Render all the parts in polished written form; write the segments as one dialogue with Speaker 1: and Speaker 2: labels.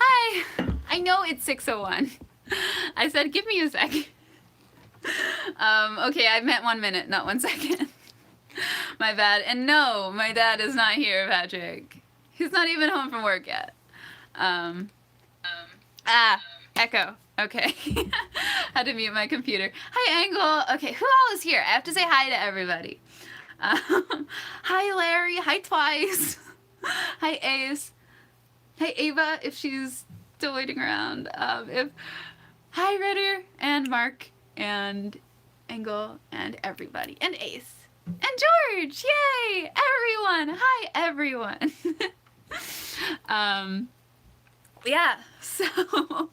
Speaker 1: Hi! I know it's 6:01. I said give me a second. Okay, I meant 1 minute, not 1 second. My bad. And no, my dad is not here, Patrick. He's not even home from work yet. Echo. Okay. Had to mute my computer. Hi, Angle. Okay, who all is here? I have to say hi to everybody. Hi, Larry. Hi, Twice. Hi, Ace. Hi, Ava, if she's still waiting around. Hi, Ritter, and Mark, and Angle, and everybody, and Ace, and George. Yay! Everyone. Hi, everyone. Yeah, so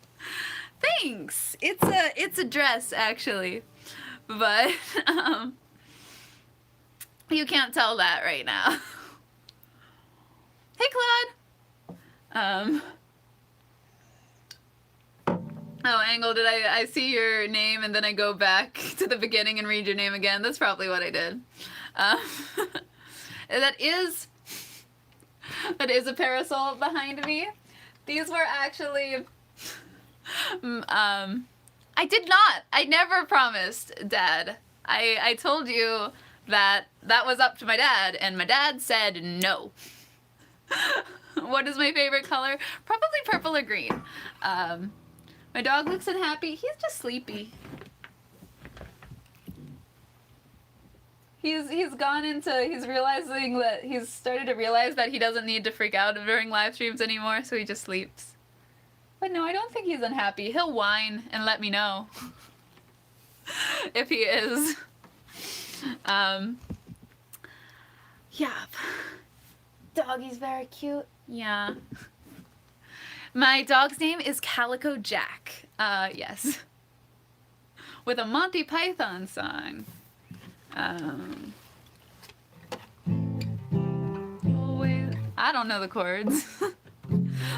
Speaker 1: thanks. It's a dress actually, but you can't tell that right now. Hey, Claude. Oh, Angle, did I see your name and then I go back to the beginning and read your name again? That's probably what I did. That is a parasol behind me. These were actually, I never promised Dad. I told you that was up to my dad, and my dad said no. What is my favorite color? Probably purple or green. My dog looks unhappy. He's just sleepy. He's realizing that he's started to realize that he doesn't need to freak out during live streams anymore, so he just sleeps. But no, I don't think he's unhappy. He'll whine and let me know if he is. Yeah. Doggy's very cute. Yeah. My dog's name is Calico Jack. Yes. With a Monty Python song. Always. I don't know the chords.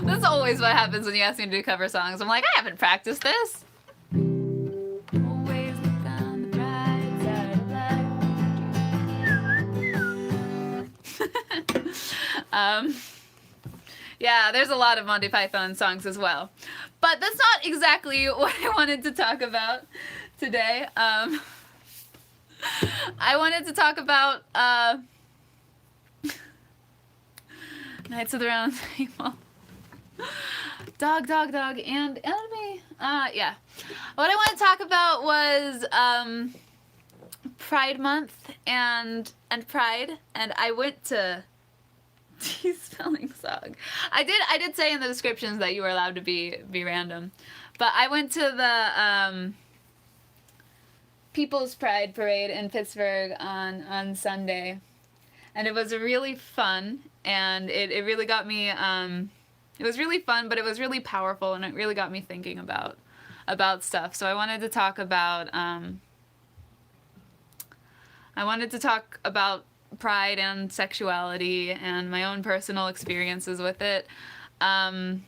Speaker 1: That's always what happens when you ask me to do cover songs. I'm like, I haven't practiced this. Always look on the bright side of life. Yeah, there's a lot of Monty Python songs as well. But that's not exactly what I wanted to talk about today. I wanted to talk about Knights of the Round Table. Dog, and enemy. Yeah. What I want to talk about was Pride Month and Pride, and I went to spelling song. I did say in the descriptions that you were allowed to be random, but I went to the People's Pride Parade in Pittsburgh on Sunday, and it was really fun, and it really got me, it was really fun, but it was really powerful, and it really got me thinking about stuff. So I wanted to talk about pride and sexuality and my own personal experiences with it, and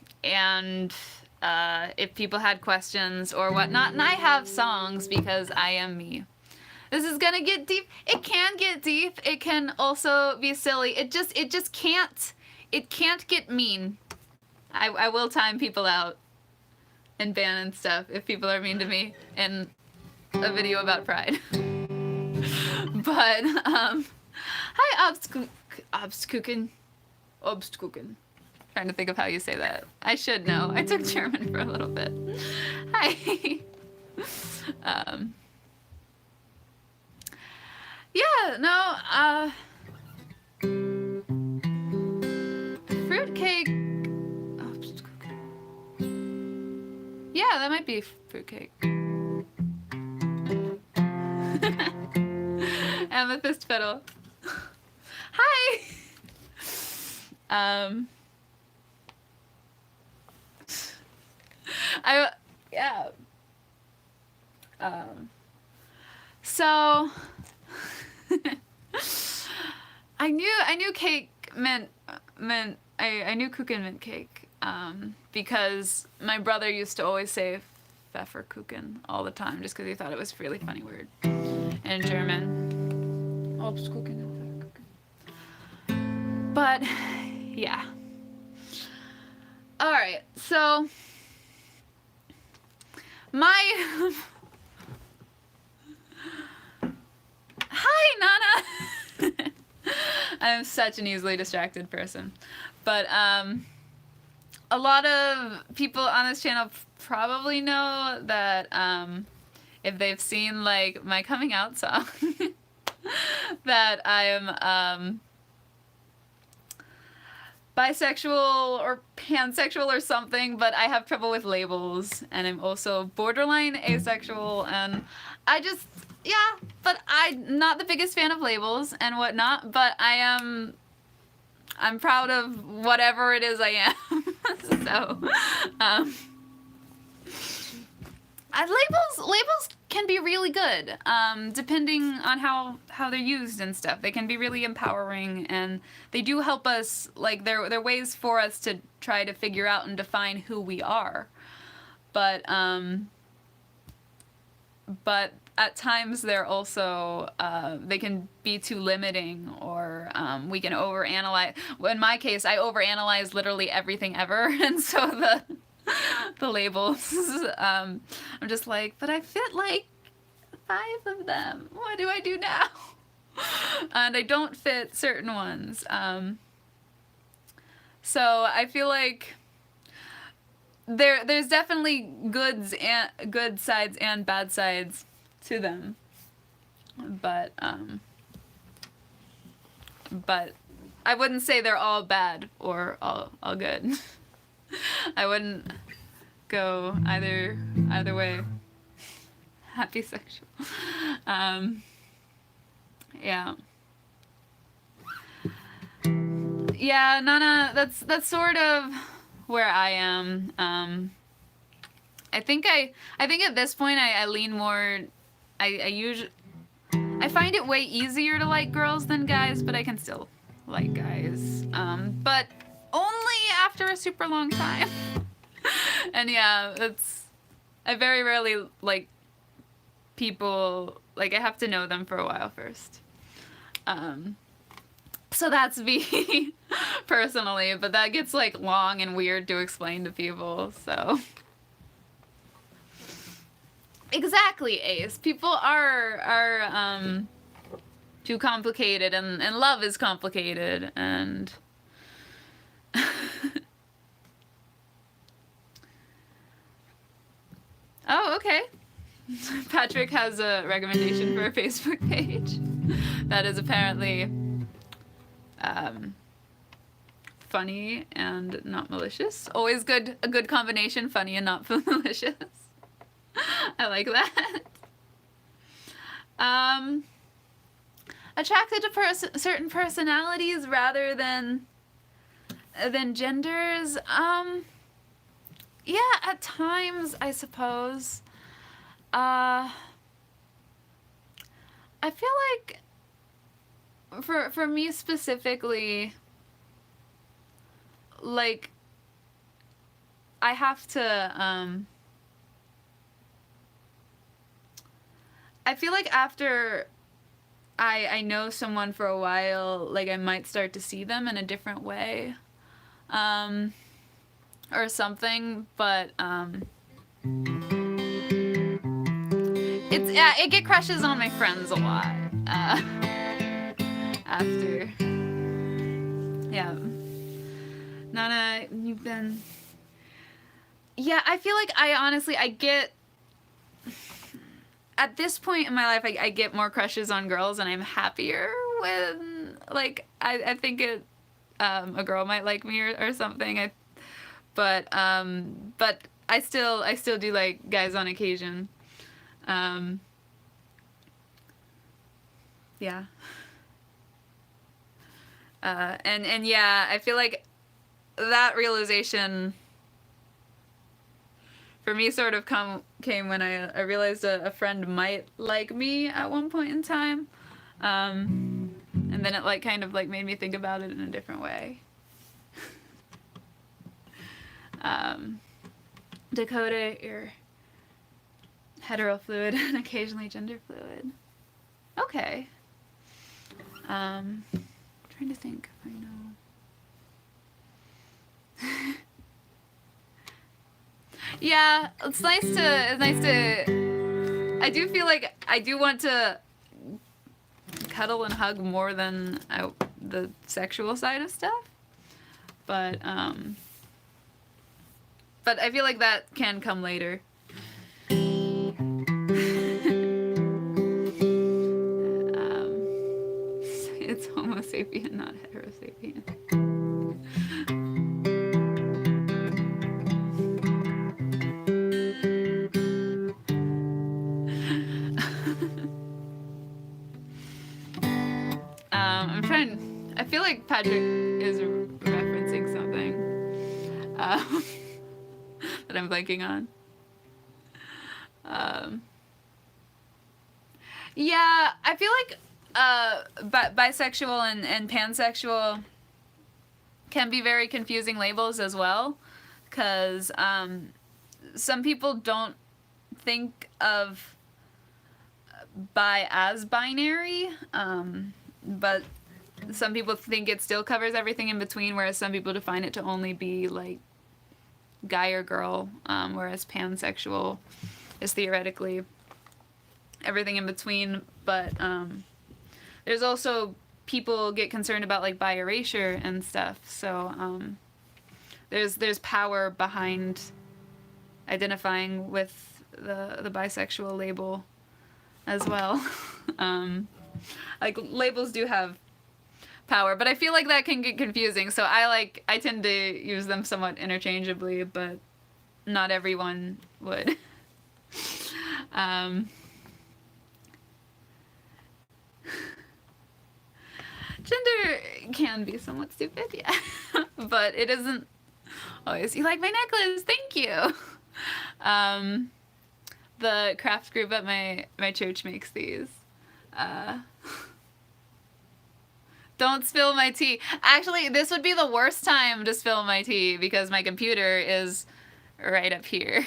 Speaker 1: if people had questions or whatnot. And I have songs because I am me. This is gonna get deep. It can get deep. It can also be silly. It just can't get mean. I will time people out and ban and stuff if people are mean to me in a video about pride. But hi, Obstkuchen. Trying to think of how you say that. I should know. I took German for a little bit. Hi. Yeah, no, fruitcake. Yeah, that might be fruitcake. Amethyst fiddle. Hi. Yeah. So I knew cake meant I knew Kuchen meant cake, because my brother used to always say Pfefferkuchen all the time just because he thought it was a really funny word in German. Obstkuchen and Pfefferkuchen. But yeah. All right, so my hi Nana. I'm such an easily distracted person, but a lot of people on this channel probably know that if they've seen like my coming out song, that I am bisexual or pansexual or something, but I have trouble with labels, and I'm also borderline asexual, and I just, yeah, but I'm not the biggest fan of labels and whatnot, but I'm proud of whatever it is I am. So, labels can be really good, depending on how they're used and stuff. They can be really empowering, and they do help us. Like they're ways for us to try to figure out and define who we are. But at times they're also they can be too limiting, or we can overanalyze. In my case, I overanalyze literally everything ever, and so the labels, I'm just like, but I fit like 5 of them. What do I do now? And I don't fit certain ones. So I feel like there's definitely good sides and bad sides to them. But I wouldn't say they're all bad or all good. I wouldn't go either way. Happy sexual. Yeah. Yeah, Nana, that's sort of where I am. I think at this point I lean more. I find it way easier to like girls than guys, but I can still like guys. But only after a super long time. And yeah, I very rarely like people, like I have to know them for a while first. So that's me personally, but that gets like long and weird to explain to people, so. Exactly, Ace. People are too complicated, and love is complicated, and oh, okay. Patrick has a recommendation for a Facebook page that is apparently funny and not malicious. Always a good combination, funny and not malicious. I like that. Attracted to certain personalities rather than genders. Yeah, at times, I suppose. I feel like for me specifically, like I have to I feel like after I know someone for a while, like I might start to see them in a different way. Or something, but it get crushes on my friends a lot after. Yeah. Nana, you've been. Yeah, I feel like I get. At this point in my life, I get more crushes on girls, and I'm happier when, like, I think a girl might like me or something. But I still do like guys on occasion. Yeah. And yeah, I feel like that realization for me sort of came when I realized a friend might like me at one point in time. And then it like kind of like made me think about it in a different way. Dakota, you're heterofluid and occasionally gender fluid. Okay. Trying to think if I know. Yeah, it's nice to, I do feel like I do want to cuddle and hug more than the sexual side of stuff. But I feel like that can come later. It's Homo sapien, not hetero sapien. I'm trying. I feel like Patrick is referencing something that I'm blanking on. Yeah, I feel like bisexual and pansexual can be very confusing labels as well, because some people don't think of bi as binary, but some people think it still covers everything in between, whereas some people define it to only be like guy or girl, whereas pansexual is theoretically everything in between. But there's also people get concerned about like bi erasure and stuff, so there's power behind identifying with the bisexual label as well. Like labels do have power, but I feel like that can get confusing, so I tend to use them somewhat interchangeably, but not everyone would. Gender can be somewhat stupid, yeah. But it isn't always. You like my necklace? Thank you. The craft group at my church makes these. Don't spill my tea. Actually, this would be the worst time to spill my tea because my computer is right up here.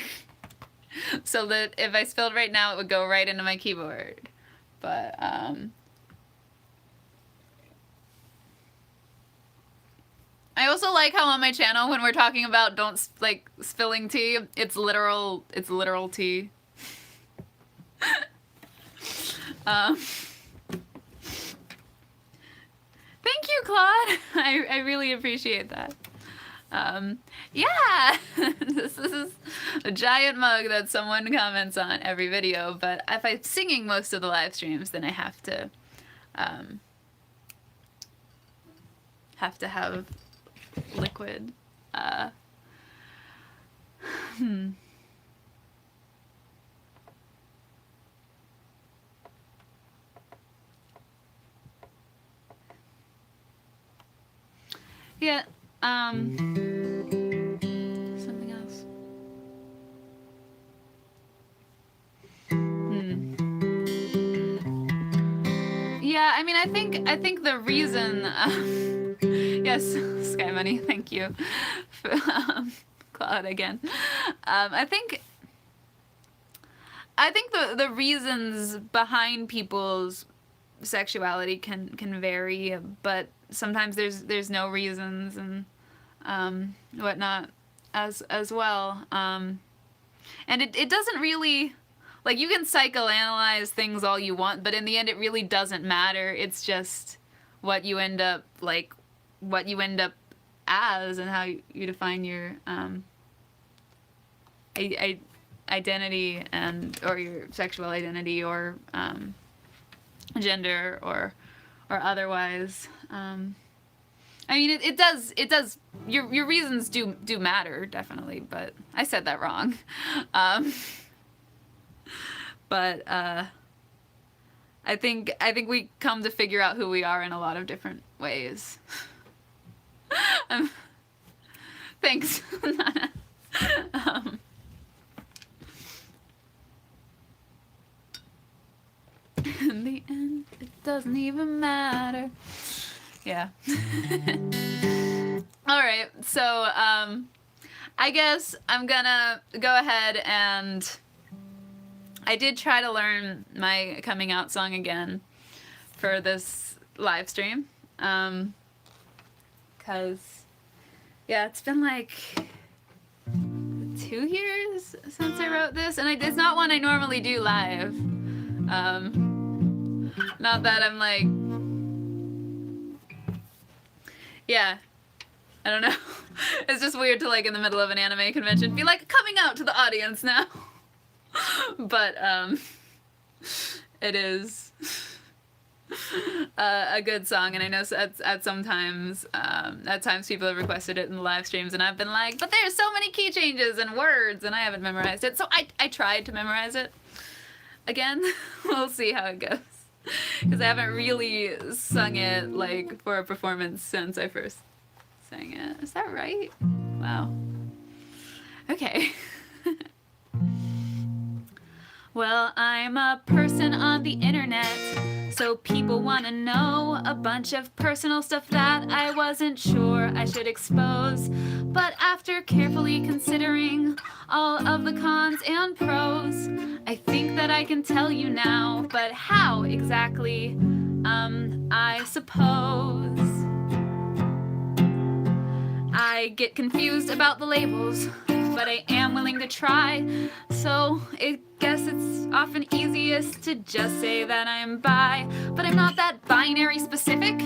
Speaker 1: So that if I spilled right now, it would go right into my keyboard. But I also like how on my channel when we're talking about don't like spilling tea, it's literal tea. Thank you, Claude. I really appreciate that. Yeah, this is a giant mug that someone comments on every video, but if I'm singing most of the live streams, then I have to have liquid. Yeah, something else. Yeah, I mean, I think the reason, yes, Sky Money, thank you, for, Claude again. I think the reasons behind people's sexuality can vary, but sometimes there's no reasons and whatnot as well. And it doesn't really, like, you can psychoanalyze things all you want, but in the end it really doesn't matter. It's just what you end up as and how you define your identity or your sexual identity or gender or otherwise. I mean, it does. Your reasons do matter, definitely. But I said that wrong. But I think we come to figure out who we are in a lot of different ways. Thanks. In the end, it doesn't even matter. Yeah. All right, so I guess I'm gonna go ahead and I did try to learn my coming out song again for this live stream, cause yeah, it's been like 2 2 years since I wrote this, and it's not one I normally do live. Not that I'm like, yeah, I don't know. It's just weird to like in the middle of an anime convention be like coming out to the audience now. But it is a good song, and I know at times people have requested it in the live streams, and I've been like, but there's so many key changes and words, and I haven't memorized it. So I tried to memorize it again. We'll see how it goes, because I haven't really sung it like for a performance since I first sang it. Is that right? Wow. Okay. Well, I'm a person on the internet, so people want to know a bunch of personal stuff that I wasn't sure I should expose. But after carefully considering all of the cons and pros, I think that I can tell you now, but how exactly, I suppose. I get confused about the labels, but I am willing to try, so I guess it's often easiest to just say that I'm bi, but I'm not that binary specific,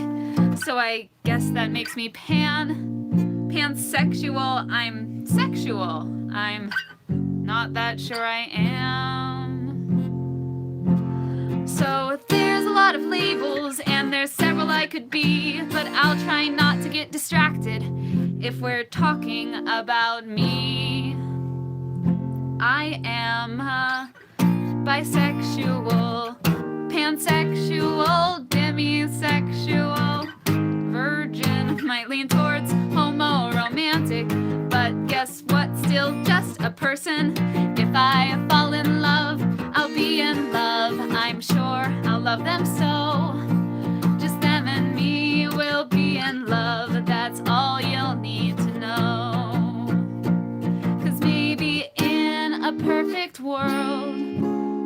Speaker 1: so I guess that makes me pansexual. I'm sexual. I'm not that sure I am. So there's a lot of labels, and there's several I could be, but I'll try not to get distracted if we're talking about me. I am bisexual, pansexual, demisexual, virgin, might lean towards homo-romantic, but guess what, still just a person. If I fall in love, I'll be in love, I'm sure I'll love them so. Just them and me will be in love, that's all you'll need to know. 'Cause maybe in a perfect world,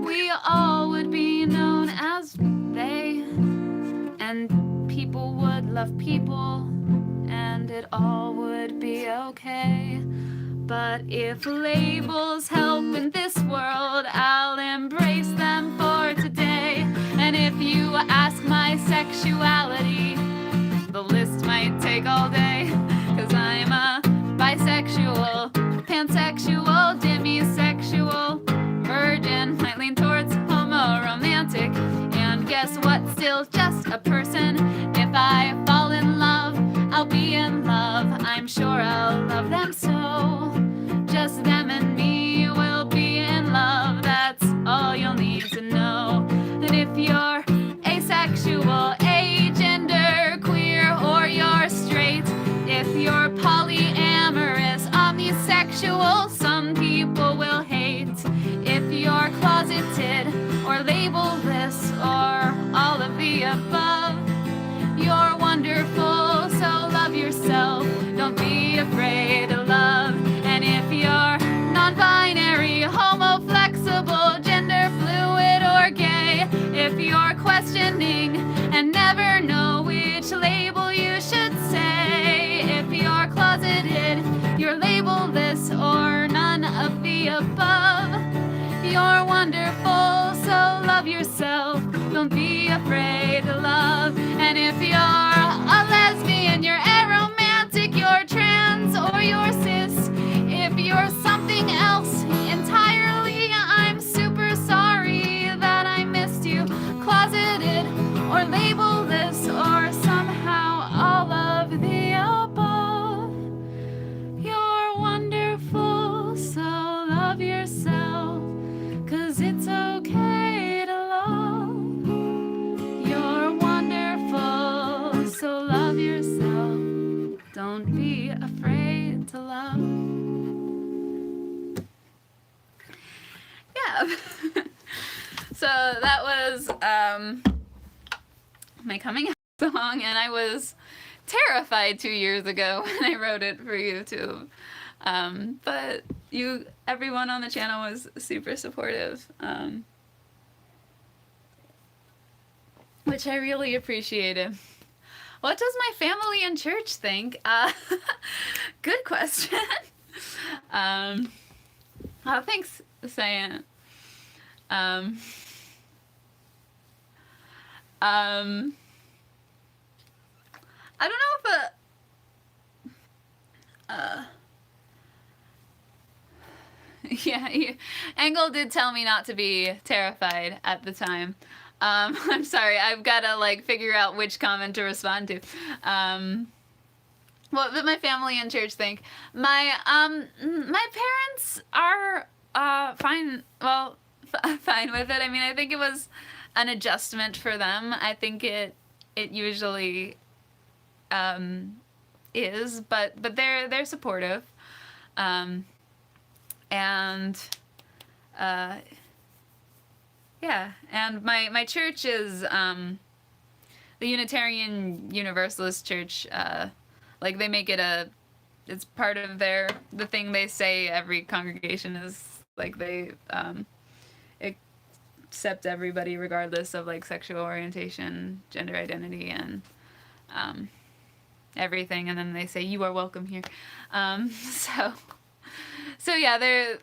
Speaker 1: we all would be known as they, and people would love people, and it all would be okay. But if labels help in this world, I'll embrace them for today. And if you ask my sexuality, the list might take all day. 'Cause I'm a bisexual, pansexual, demisexual, virgin, might lean towards homo-romantic, and guess what, still just a person. If I fall in love, I'll be in love, I'm sure I'll love them so. Just them and me will be in love, that's all you'll need to know. And if you're asexual, agender, queer, or you're straight, if you're polyamorous, omnisexual, some people will hate. If you're closeted or labelless or all of the above, you're wonderful, so love yourself, don't be afraid to love. And if you're non-binary, homo-flexible, gender fluid, or gay, if you're questioning and never know which label you should say, if you're closeted, you're labelless, or none of the above, you're wonderful, so love yourself, don't be afraid to love. And if you're a lesbian, you're aromantic, you're trans, or you're cis, if you're something else entirely, I'm super sorry that I missed you. Closeted or labelless, or somehow all of the above, you're wonderful, so love yourself, 'cause it's okay to love. You're wonderful, so love yourself, don't be afraid to love. Yeah. So that was my coming out song, and I was terrified 2 years ago when I wrote it for YouTube. But everyone on the channel was super supportive, which I really appreciated. What does my family and church think? Good question. Oh, thanks, Cyan. Um, um, I don't know if yeah, Engel did tell me not to be terrified at the time. I'm sorry, I've got to like figure out which comment to respond to. What did my family and church think? My parents are fine. Well, fine with it. I mean, I think it was an adjustment for them. I think it usually is, but they're supportive. Um, and yeah, and my church is the Unitarian Universalist Church. Like they make it it's part of the thing they say every congregation is like they accept everybody regardless of like sexual orientation, gender identity, and everything, and then they say you are welcome here. So yeah,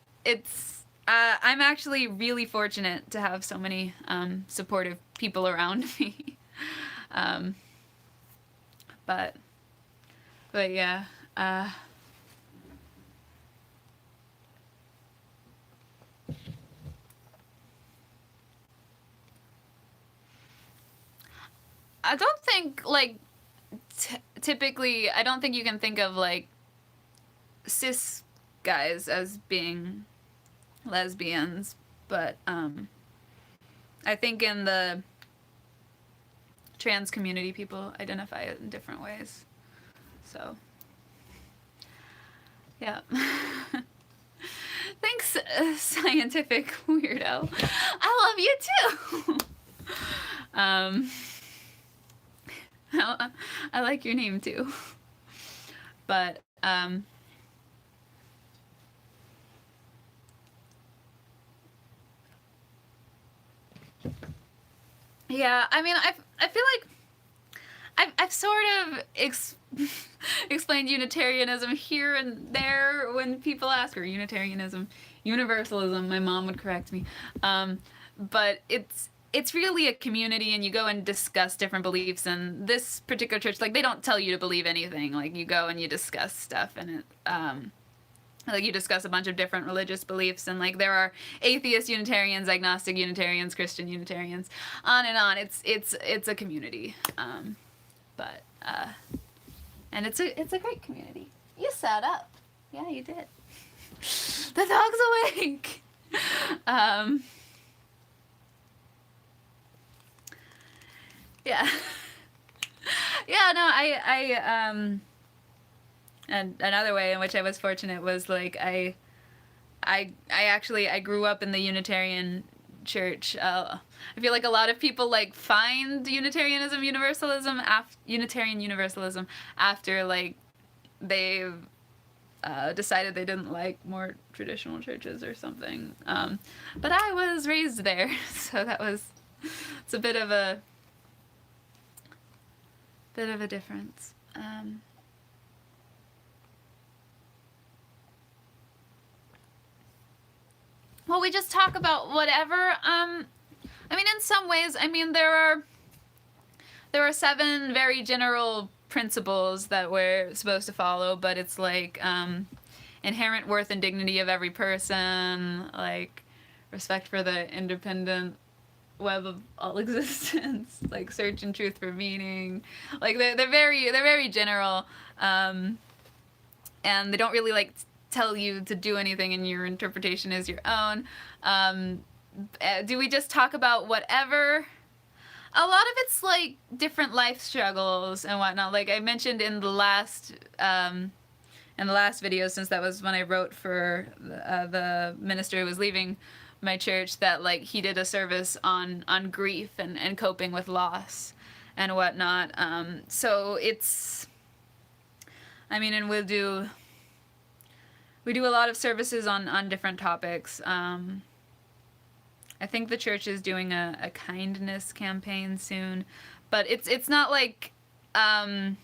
Speaker 1: I'm actually really fortunate to have so many supportive people around me. um, but yeah. I don't think like typically I don't think you can think of like cis guys as being lesbians, but I think in the trans community people identify it in different ways. So yeah. Thanks, scientific weirdo. I love you too. I like your name too. But yeah, I mean, I feel like I've sort of explained Unitarianism here and there when people ask, or Unitarianism, Universalism. My mom would correct me, but it's really a community, and you go and discuss different beliefs. And this particular church, like they don't tell you to believe anything. Like you go and you discuss stuff, and it like you discuss a bunch of different religious beliefs, and like there are atheist Unitarians, agnostic Unitarians, Christian Unitarians, on and on. It's a community, but and it's a great community. You sat up, yeah, you did. The dog's awake. Yeah, yeah. No, and another way in which I was fortunate was like I grew up in the Unitarian church. I feel like a lot of people like find Unitarian Universalism after like they've decided they didn't like more traditional churches or something. But I was raised there, so it's a bit of a difference. Well, we just talk about whatever. I mean, in some ways, I mean, there are 7 very general principles that we're supposed to follow, but it's like inherent worth and dignity of every person, like respect for the independent web of all existence, like search and truth for meaning. Like they're very general, and they don't really like tell you to do anything, and your interpretation is your own. Do we just talk about whatever? A lot of it's like different life struggles and whatnot. Like I mentioned in the last video, since that was when I wrote for the minister who was leaving my church, that like he did a service on grief and coping with loss and whatnot. So it's, I mean, and we do a lot of services on different topics. I think the church is doing a kindness campaign soon, but it's not like, and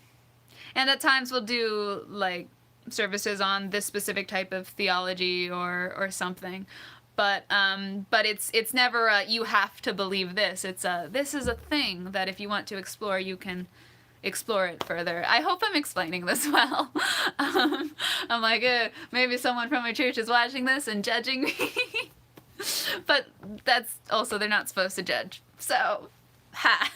Speaker 1: at times we'll do like services on this specific type of theology or something. But it's never a, you have to believe this. It's a, this is a thing that if you want to explore, you can explore it further. I hope I'm explaining this well. I'm like, maybe someone from my church is watching this and judging me. But that's also, they're not supposed to judge. So, ha.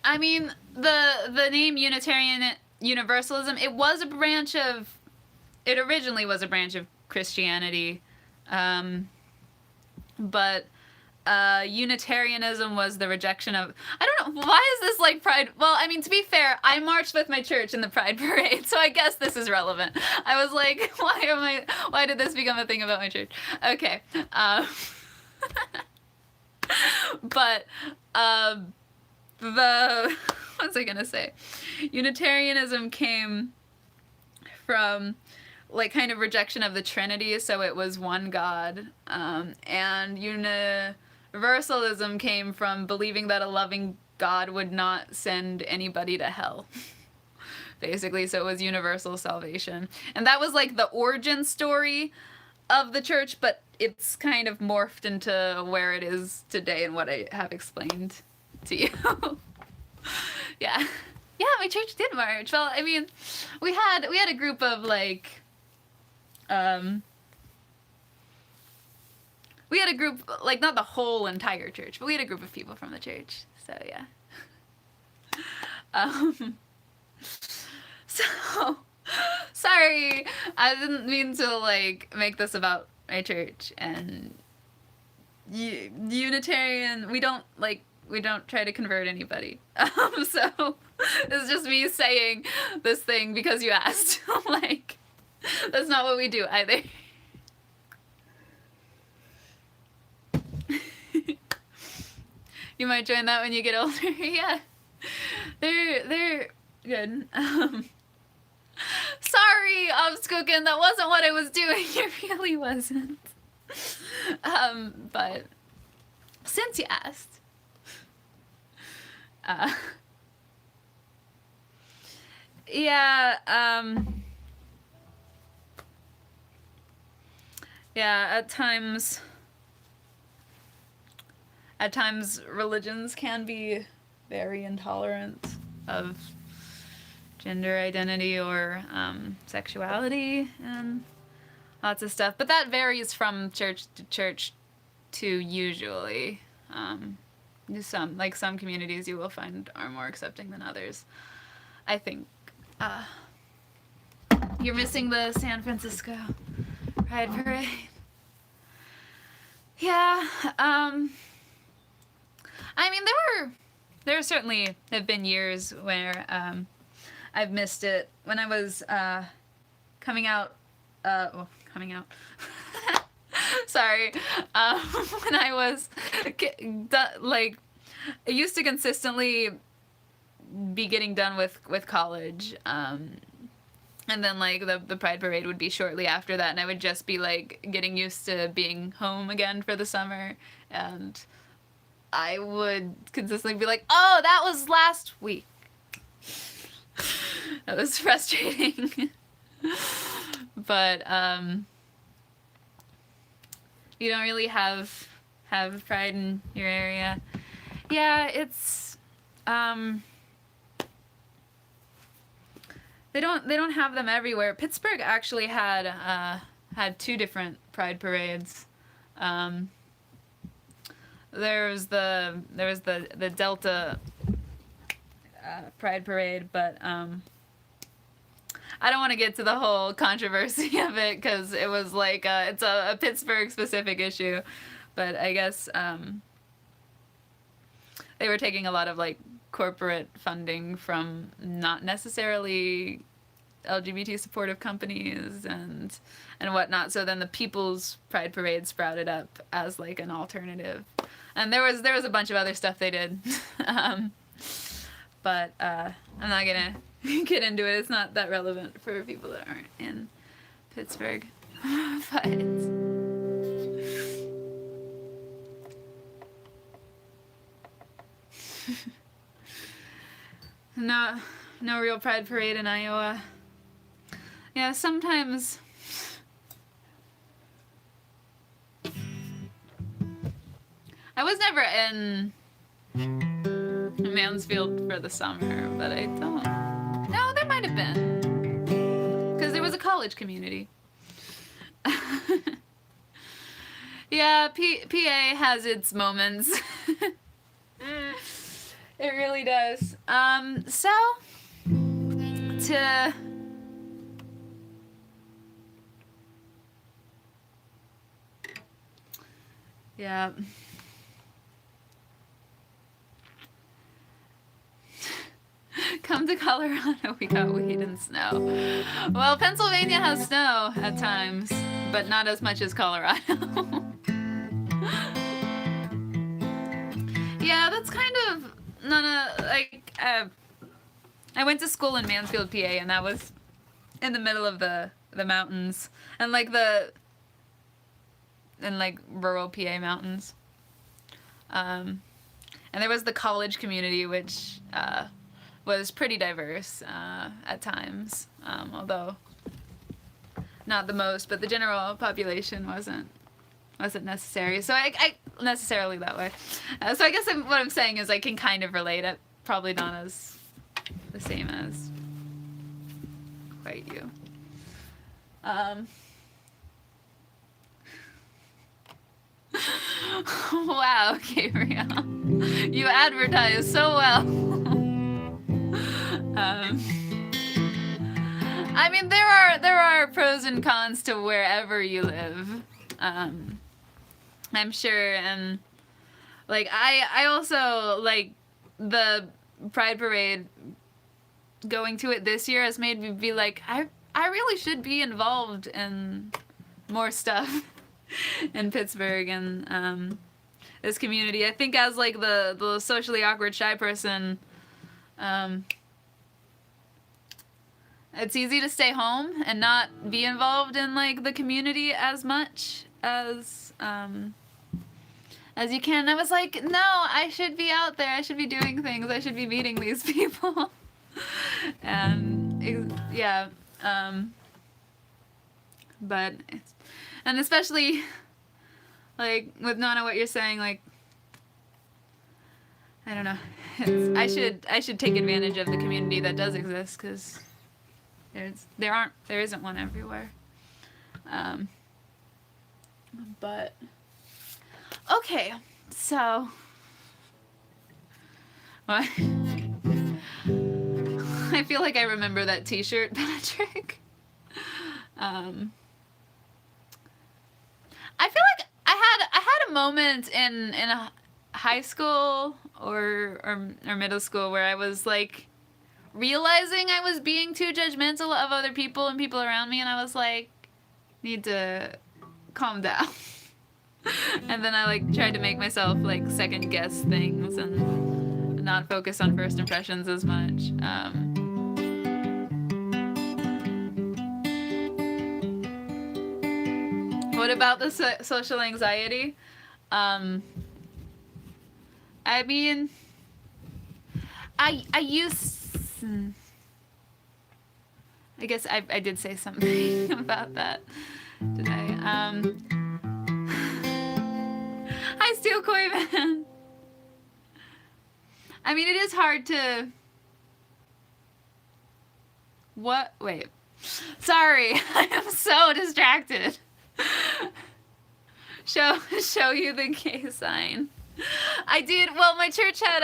Speaker 1: I mean, the name Unitarian Universalism, it originally was a branch of Christianity, but Unitarianism was the rejection of, I don't know, why is this like Pride? Well, I mean, to be fair, I marched with my church in the Pride Parade, so I guess this is relevant. I was like, why did this become a thing about my church? Okay. But, what was I gonna say? Unitarianism came from like kind of rejection of the Trinity, so it was one God, and universalism came from believing that a loving God would not send anybody to hell. Basically, so it was universal salvation. And that was like the origin story of the church, but it's kind of morphed into where it is today and what I have explained to you. Yeah. Yeah, my church did march. Well, I mean, we had a group of like we had a group, like, not the whole entire church, but we had a group of people from the church. So yeah. So sorry, I didn't mean to like make this about my church. And Unitarian, we don't try to convert anybody. So it's just me saying this thing because you asked. Like, that's not what we do either. You might join that when you get older. Yeah, they're good. Sorry, Obscookin, that wasn't what I was doing. It really wasn't. But since you asked, yeah, yeah, at times religions can be very intolerant of gender identity or sexuality and lots of stuff. But that varies from church to church too, usually. Some communities you will find are more accepting than others. I think you're missing the San Francisco Pride Parade. Yeah, I mean, there certainly have been years where I've missed it. When I was coming out. Sorry. When I was like, I used to consistently be getting done with college, and then like the Pride Parade would be shortly after that, and I would just be like getting used to being home again for the summer, and I would consistently be like, oh, that was last week. That was frustrating. But you don't really have Pride in your area. Yeah, it's they don't have them everywhere. Pittsburgh actually had two different Pride parades. There was the Delta Pride Parade, but I don't want to get to the whole controversy of it because it was like it's a Pittsburgh specific issue, but I guess they were taking a lot of like corporate funding from not necessarily LGBT supportive companies and whatnot. So then the People's Pride Parade sprouted up as like an alternative, and there was a bunch of other stuff they did. But I'm not gonna get into it. It's not that relevant for people that aren't in Pittsburgh. But No, no real pride parade in Iowa. Yeah, sometimes. I was never in Mansfield for the summer, but I don't. No, there might have been. Because there was a college community. Yeah, PA has its moments. It really does. So, to... Yeah. Come to Colorado, we got weed and snow. Well, Pennsylvania has snow at times, but not as much as Colorado. Yeah, that's kind of I went to school in Mansfield, PA, and that was in the middle of the mountains and rural PA mountains. And there was the college community, which was pretty diverse at times, although not the most, but the general population wasn't necessary. So I necessarily that way. So I guess what I'm saying is I can kind of relate it. Probably not as the same as quite you. Wow, Gabriel, you advertise so well. I mean, there are pros and cons to wherever you live. I'm sure, and like I also like the Pride Parade. Going to it this year has made me be like, I really should be involved in more stuff in Pittsburgh and this community. I think as like the socially awkward shy person, it's easy to stay home and not be involved in like the community as much as you can. I was like, no, I should be out there. I should be doing things. I should be meeting these people. And yeah, but and especially like with Nana, what you're saying, like I don't know, I should take advantage of the community that does exist, because there isn't one everywhere. But okay, so what? I feel like I remember that T-shirt, Patrick. I feel like I had a moment in a high school or middle school where I was like realizing I was being too judgmental of other people and people around me, and I was like, need to calm down. And then I like tried to make myself like second guess things and not focus on first impressions as much. What about the social anxiety? I mean, I guess I did say something about that, did I? Hi, Steel Koi Man. I mean, it is hard to... What? Wait. Sorry, I am so distracted. Show you the gay sign. I did. Well, my church had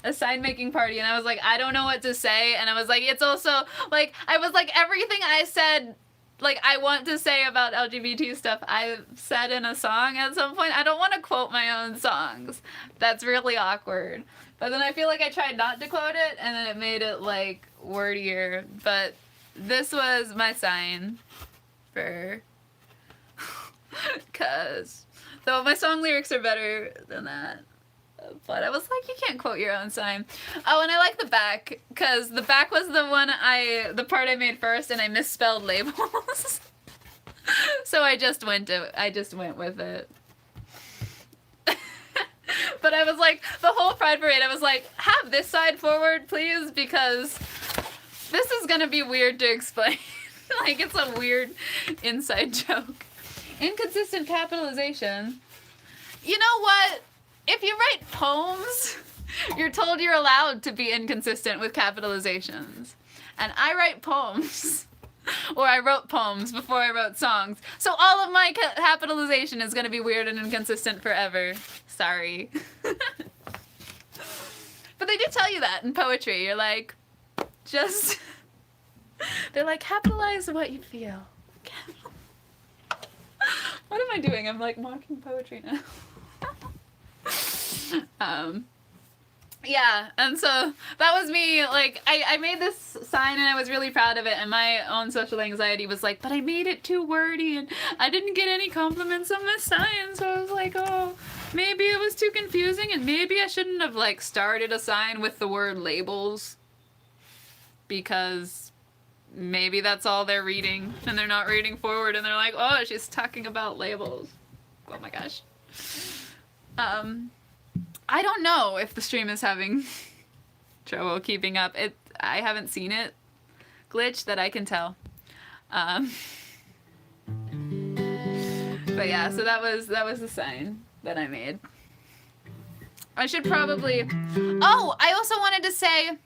Speaker 1: a sign making party, and I was like, I don't know what to say, and I was like, it's also like I was like everything I said, like I want to say about LGBT stuff, I said in a song at some point. I don't want to quote my own songs. That's really awkward. But then I feel like I tried not to quote it, and then it made it like wordier. But this was my sign for. Cause though my song lyrics are better than that, but I was like, you can't quote your own sign. Oh, and I like the back, cause the back was the part I made first, and I misspelled labels. So I just went with it. But I was like, the whole Pride Parade, I was like, have this side forward, please, because this is gonna be weird to explain. Like, it's a weird inside joke. Inconsistent capitalization. You know what? If you write poems, you're told you're allowed to be inconsistent with capitalizations. And I write poems. Or I wrote poems before I wrote songs. So all of my capitalization is going to be weird and inconsistent forever. Sorry. But they do tell you that in poetry. You're like, just... They're like, capitalize what you feel. What am I doing? I'm like mocking poetry now. Yeah, and so that was me. Like, I made this sign and I was really proud of it, and my own social anxiety was like, but I made it too wordy and I didn't get any compliments on my sign, so I was like, oh, maybe it was too confusing and maybe I shouldn't have like started a sign with the word labels, because maybe that's all they're reading and they're not reading forward and they're like, oh, she's talking about labels. Oh my gosh. I don't know if the stream is having trouble keeping up. I haven't seen it glitch that I can tell. But yeah, so that was the sign that I made. I should probably... Oh, I also wanted to say...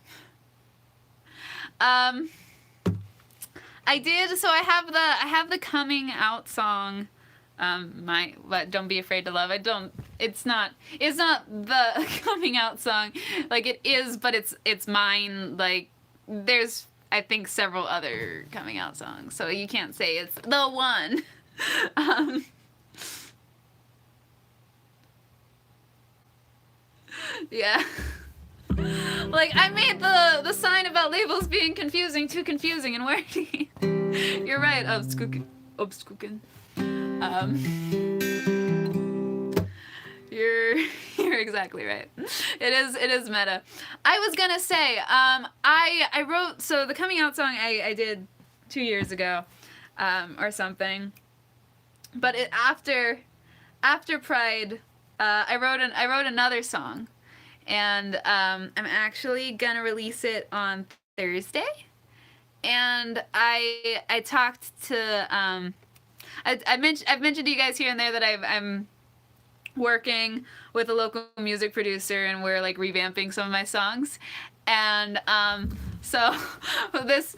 Speaker 1: I did, so I have the coming out song, but Don't Be Afraid to Love. It's not the coming out song, like it is, but it's mine. Like there's, I think, several other coming out songs, so you can't say it's the one. Yeah. Like, I made the sign about labels being too confusing and wordy. You're right, obskooken. You're exactly right. It is meta. I was gonna say, I wrote, so the coming out song I did 2 years ago, or something. But after Pride, I wrote another song. And I'm actually gonna release it on Thursday. And I talked to I've mentioned to you guys here and there that I'm working with a local music producer and we're like revamping some of my songs. And so this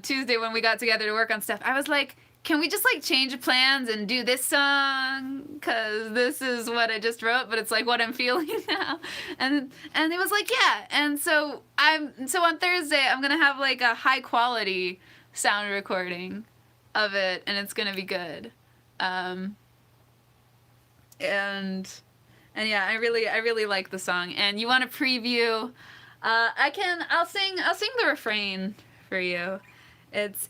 Speaker 1: Tuesday when we got together to work on stuff, I was like, can we just like change plans and do this song? Cause this is what I just wrote, but it's like what I'm feeling now. And it was like, yeah. And so on Thursday I'm gonna have like a high quality sound recording of it, and it's gonna be good. And yeah, I really like the song. And you want a preview? I'll sing the refrain for you. It's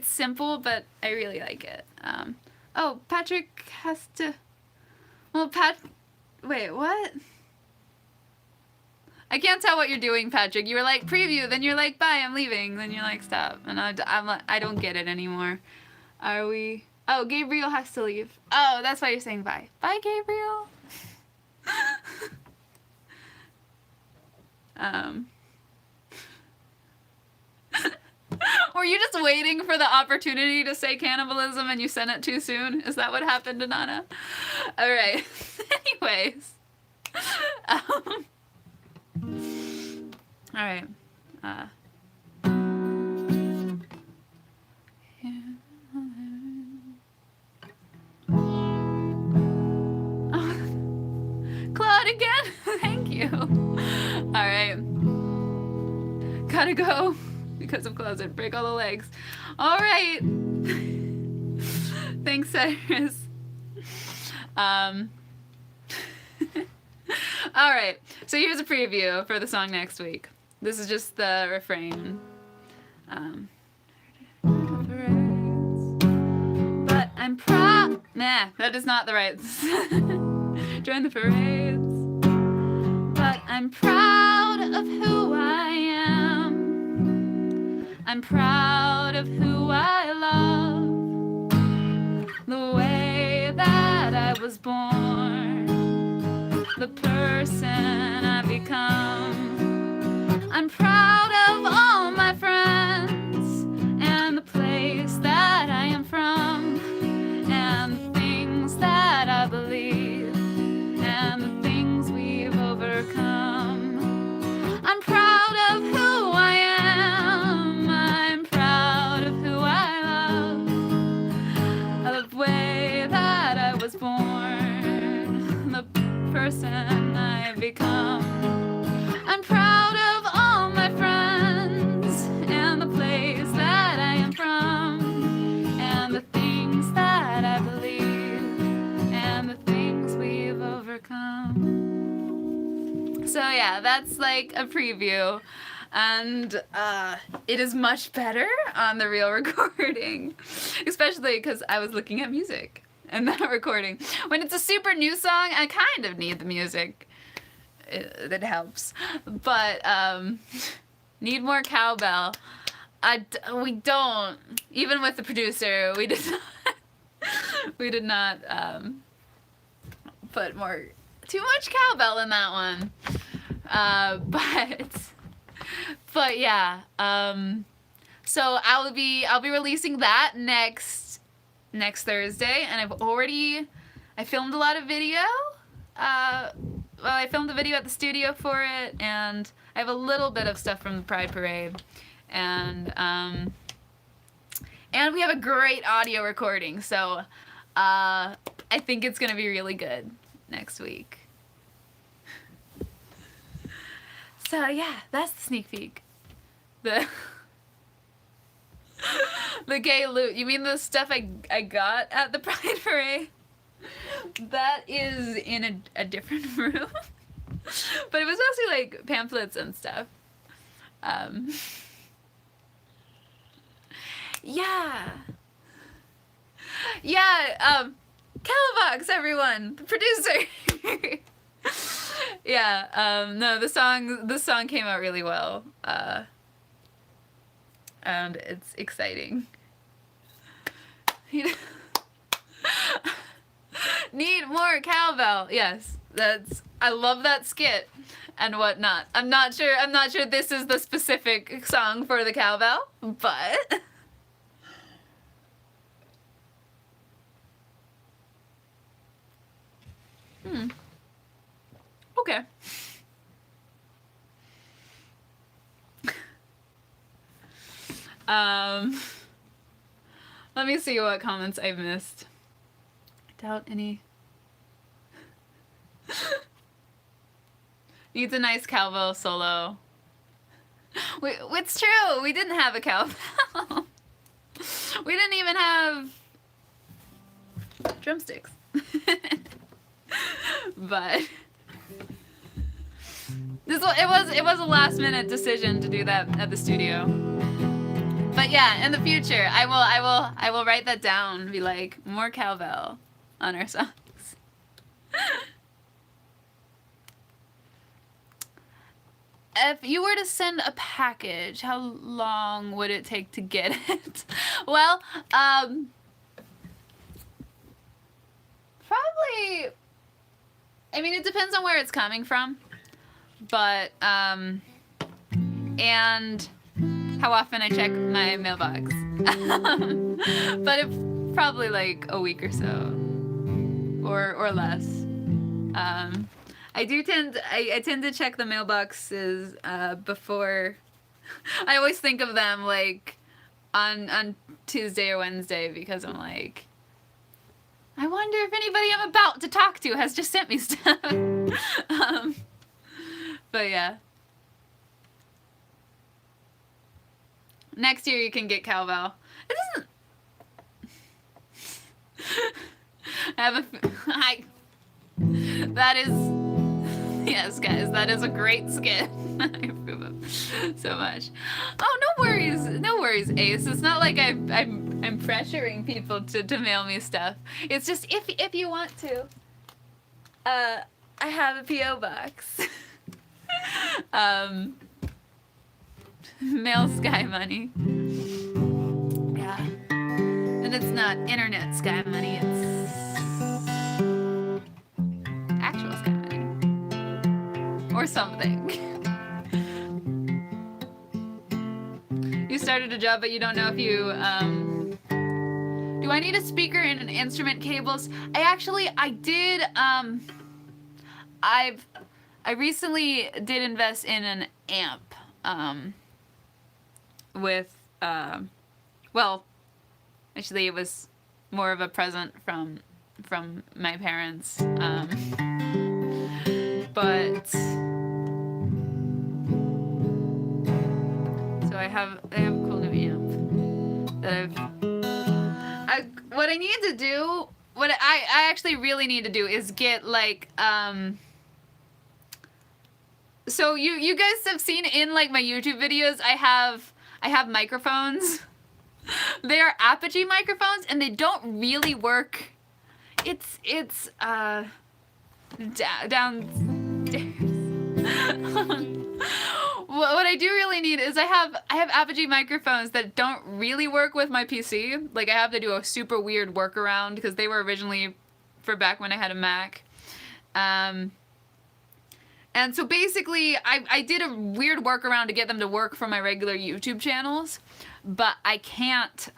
Speaker 1: simple, but I really like it. Oh, Patrick has to... Well, wait, what? I can't tell what you're doing, Patrick. You were like, preview, then you're like, bye, I'm leaving. Then you're like, stop. And I'm like, I don't get it anymore. Are we... Oh, Gabriel has to leave. Oh, that's why you're saying bye. Bye, Gabriel. Were you just waiting for the opportunity to say cannibalism and you sent it too soon? Is that what happened to Nana? All right. Anyways. All right. Claude again? Thank you. All right. Gotta go. Because of closet, break all the legs. All right. Thanks, Cyrus. All right. So here's a preview for the song next week. This is just the refrain. But I'm proud. Nah, that is not the right. Join the parades. But I'm proud of who I am. I'm proud of who I love, the way that I was born, the person I've become. I'm proud of all my friends and the place that I am from and the things that I believe and the things we've overcome. I'm proud of who I am. I'm proud of who I love, of the way that I was born, the person I've become. I'm proud of all my friends and the place that I am from and the things that I believe and the things we've overcome. So yeah, that's like a preview, and it is much better on the real recording, especially because I was looking at music and that recording. When it's a super new song, I kind of need the music. It helps, but need more cowbell. We don't, even with the producer, we did not put too much cowbell in that one. But yeah. So I'll be releasing that next Thursday, and I filmed a lot of video. I filmed a video at the studio for it, and I have a little bit of stuff from the Pride Parade, and we have a great audio recording, so I think it's gonna be really good next week. So yeah, that's the sneak peek. The gay loot. You mean the stuff I got at the Pride Parade? That is in a different room. But it was mostly like pamphlets and stuff. Yeah. Yeah, Calabox, everyone, the producer. Yeah, no, the song came out really well. And it's exciting. Need more cowbell. Yes, I love that skit and whatnot. I'm not sure this is the specific song for the cowbell, but okay. Let me see what comments I missed. I doubt any. Needs a nice cowbell solo. It's true, we didn't have a cowbell. We didn't even have drumsticks. But it was a last minute decision to do that at the studio. But yeah, in the future, I will write that down and be like, more cowbell on our songs. If you were to send a package, how long would it take to get it? Well, probably, I mean, it depends on where it's coming from, but, and how often I check my mailbox. But it probably like a week or so, or less. I tend to check the mailboxes before. I always think of them like on Tuesday or Wednesday, because I'm like, I wonder if anybody I'm about to talk to has just sent me stuff. But yeah. Next year you can get cowbell. It doesn't. I have that is, yes guys, that is a great skit. I approve of so much. Oh, no worries, Ace. It's not like I'm pressuring people to mail me stuff. It's just if you want to. I have a P.O. box. Mail Sky Money. Yeah. And it's not internet Sky Money, it's actual Sky Money. or something. You started a job, but you don't know if you, do I need a speaker and an instrument cables? I did, I recently did invest in an amp, with, well, actually it was more of a present from my parents, but so I have a cool new amp that what I need to do, what I actually really need to do is get like, so you guys have seen in like my YouTube videos, I have microphones. They are Apogee microphones and they don't really work. It's downstairs. What I do really need is I have Apogee microphones that don't really work with my PC. Like I have to do a super weird workaround because they were originally for back when I had a Mac. And so basically I did a weird workaround to get them to work for my regular YouTube channels, but I can't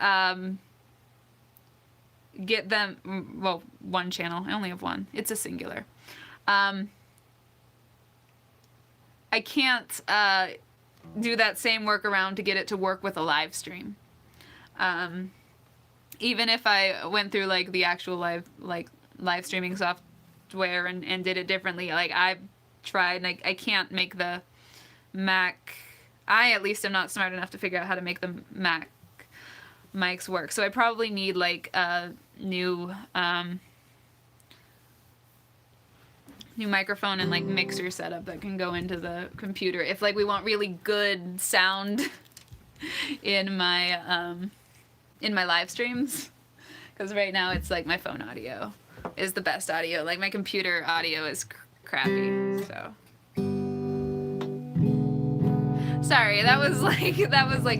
Speaker 1: get them, well, one channel. I only have one. It's a singular. I can't do that same workaround to get it to work with a live stream. Even if I went through like the actual live streaming software and did it differently, like I've tried and I can't make the Mac. I at least am not smart enough to figure out how to make the Mac mics work. So I probably need like a new microphone and like mixer setup that can go into the computer if like we want really good sound in my live streams, because right now it's like my phone audio is the best audio. Like my computer audio is crappy. So sorry, that was like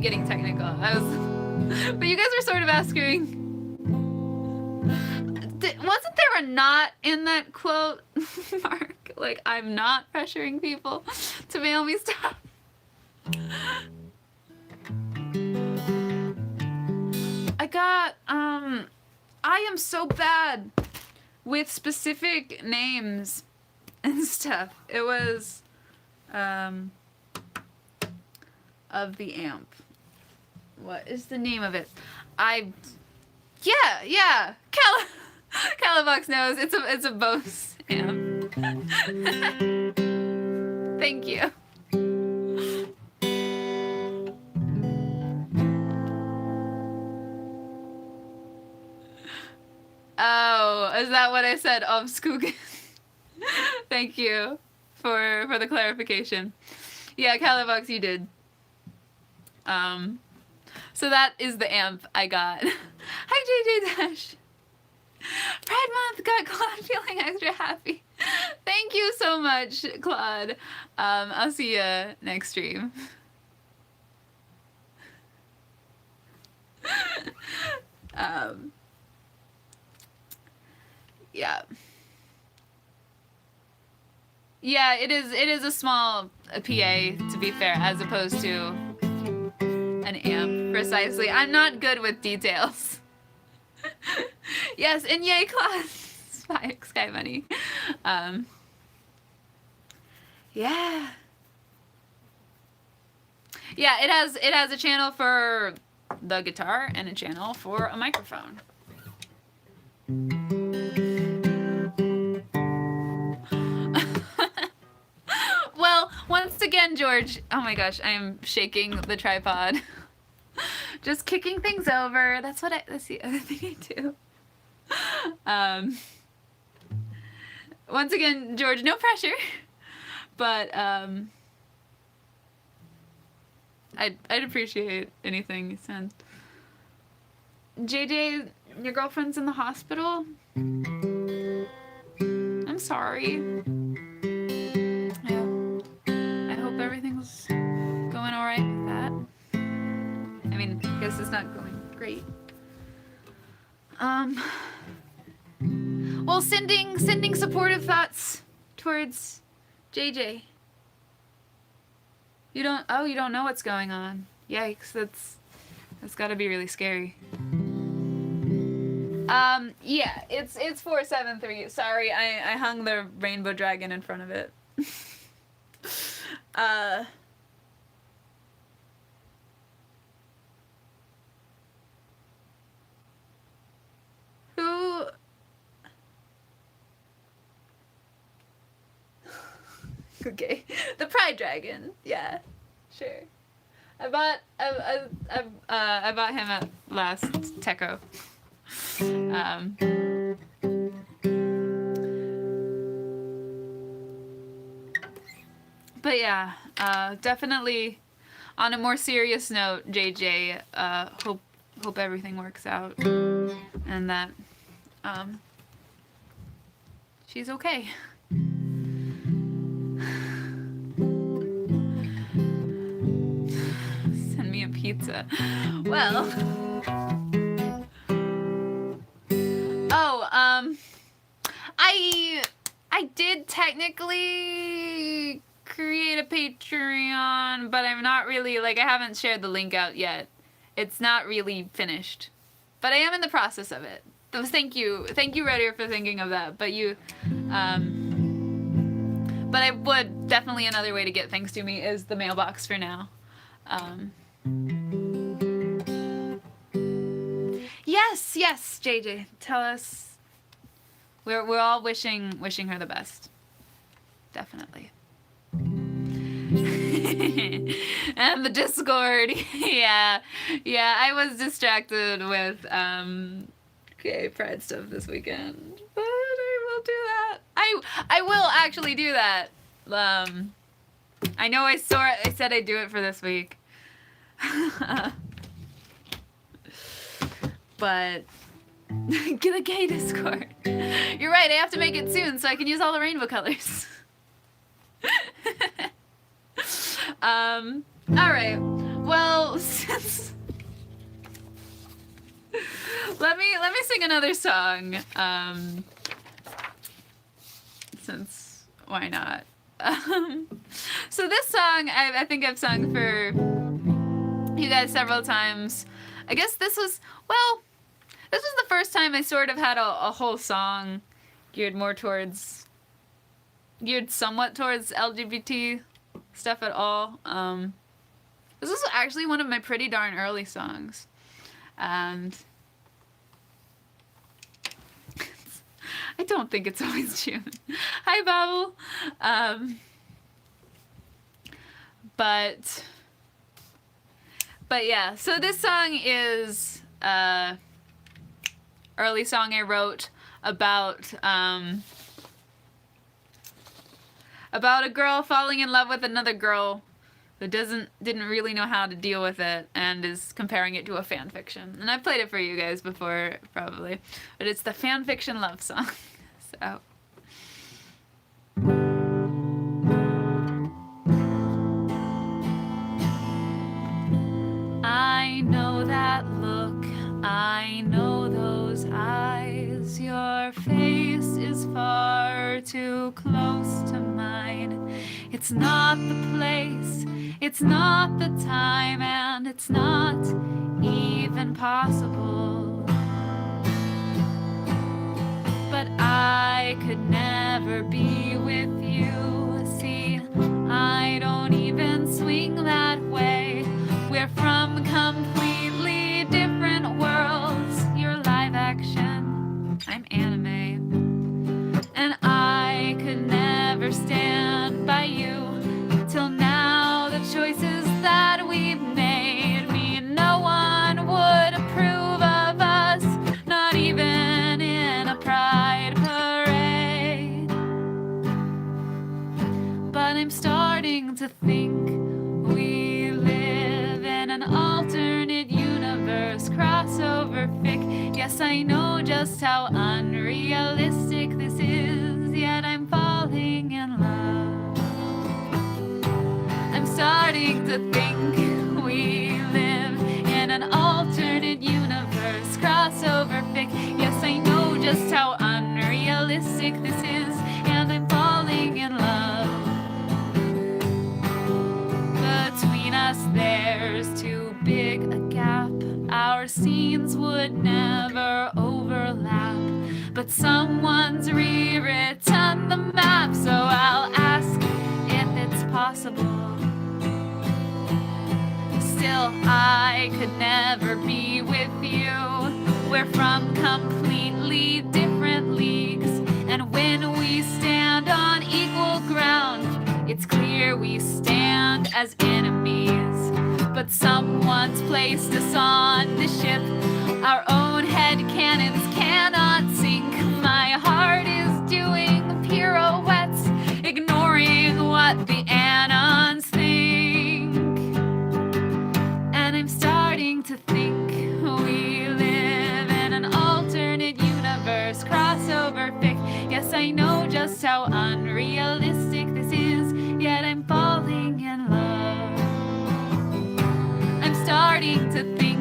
Speaker 1: getting technical. But you guys were sort of asking, wasn't there a not in that quote, Mark? Like, I'm not pressuring people to mail me stuff. I am so bad with specific names and stuff. It was, of the amp. What is the name of it? Yeah. Calabox knows. It's a Bose amp. Thank you. Oh, is that what I said? Skogen. Thank you for the clarification. Yeah, Calabox, you did. So that is the amp I got. Hi, JJ Dash. Pride Month got Claude feeling extra happy. Thank you so much, Claude. I'll see you next stream. Yeah. Yeah, it is a small PA, to be fair, as opposed to an amp, precisely. I'm not good with details. Yes, and yay, class. Sky Money. Yeah. Yeah, it has a channel for the guitar and a channel for a microphone. Well, once again, George, oh my gosh, I am shaking the tripod. Just kicking things over. That's the other thing I do. Once again, George, no pressure. But I'd appreciate anything you send. JJ, your girlfriend's in the hospital? I'm sorry. I hope everything's going alright with that. I mean, I guess it's not going great. Well, sending supportive thoughts towards JJ You don't know what's going on. Yikes, that's gotta be really scary. Yeah, it's 473. Sorry, I hung the rainbow dragon in front of it. Who? Okay, the pride dragon. Yeah, sure. I bought him at last Techo. But yeah, definitely on a more serious note, JJ, hope everything works out and that she's okay. Send me a pizza. Well, I did technically create a Patreon, but I'm not really, like, I haven't shared the link out yet. It's not really finished, but I am in the process of it. So thank you, Reddier, for thinking of that. But but I would definitely, another way to get things to me is the mailbox for now. Yes, JJ, tell us. We're all wishing her the best. Definitely. And the Discord. Yeah, I was distracted with gay pride stuff this weekend, but I will do that. I will actually do that. I know I said I'd do it for this week. But get a gay Discord. You're right, I have to make it soon so I can use all the rainbow colors. Alright. Well, since let me sing another song. Since why not? So this song I think I've sung for you guys several times. I guess this was the first time I sort of had a whole song geared somewhat towards LGBT stuff at all. This was actually one of my pretty darn early songs. And I don't think it's always June. Hi, Babel. But yeah, so this song is early song I wrote about a girl falling in love with another girl who didn't really know how to deal with it and is comparing it to a fan fiction. And I've played it for you guys before, probably, but it's the fan fiction love song. So I know that look, I know those eyes. Your face is far too close to mine. It's not the place, it's not the time, and it's not even possible. But I could never be with you. See, I don't even swing that way. We're from completely different worlds. You're live action, I'm anime. And I could never stand by you. Till now, the choices that we've made mean no one would approve of us, not even in a pride parade. But I'm starting to think we live in an alternate universe, crossover fic. Yes, I know just how unrealistic this is, yet I'm falling in love. I'm starting to think we live in an alternate universe, crossover fic. Yes, I know just how unrealistic this is, and I'm falling in love. The our scenes would never overlap, but someone's rewritten the map, so I'll ask if it's possible. Still, I could never be with you. We're from completely different leagues, and when we stand on equal ground, it's clear we stand as enemies. But someone's placed us on the ship. Our own head cannons cannot sink. My heart is doing pirouettes, ignoring what the Anons think. And I'm starting to think we live in an alternate universe, crossover fic. Yes, I know just how unrealistic this is, yet I'm falling in love. I'm starting to think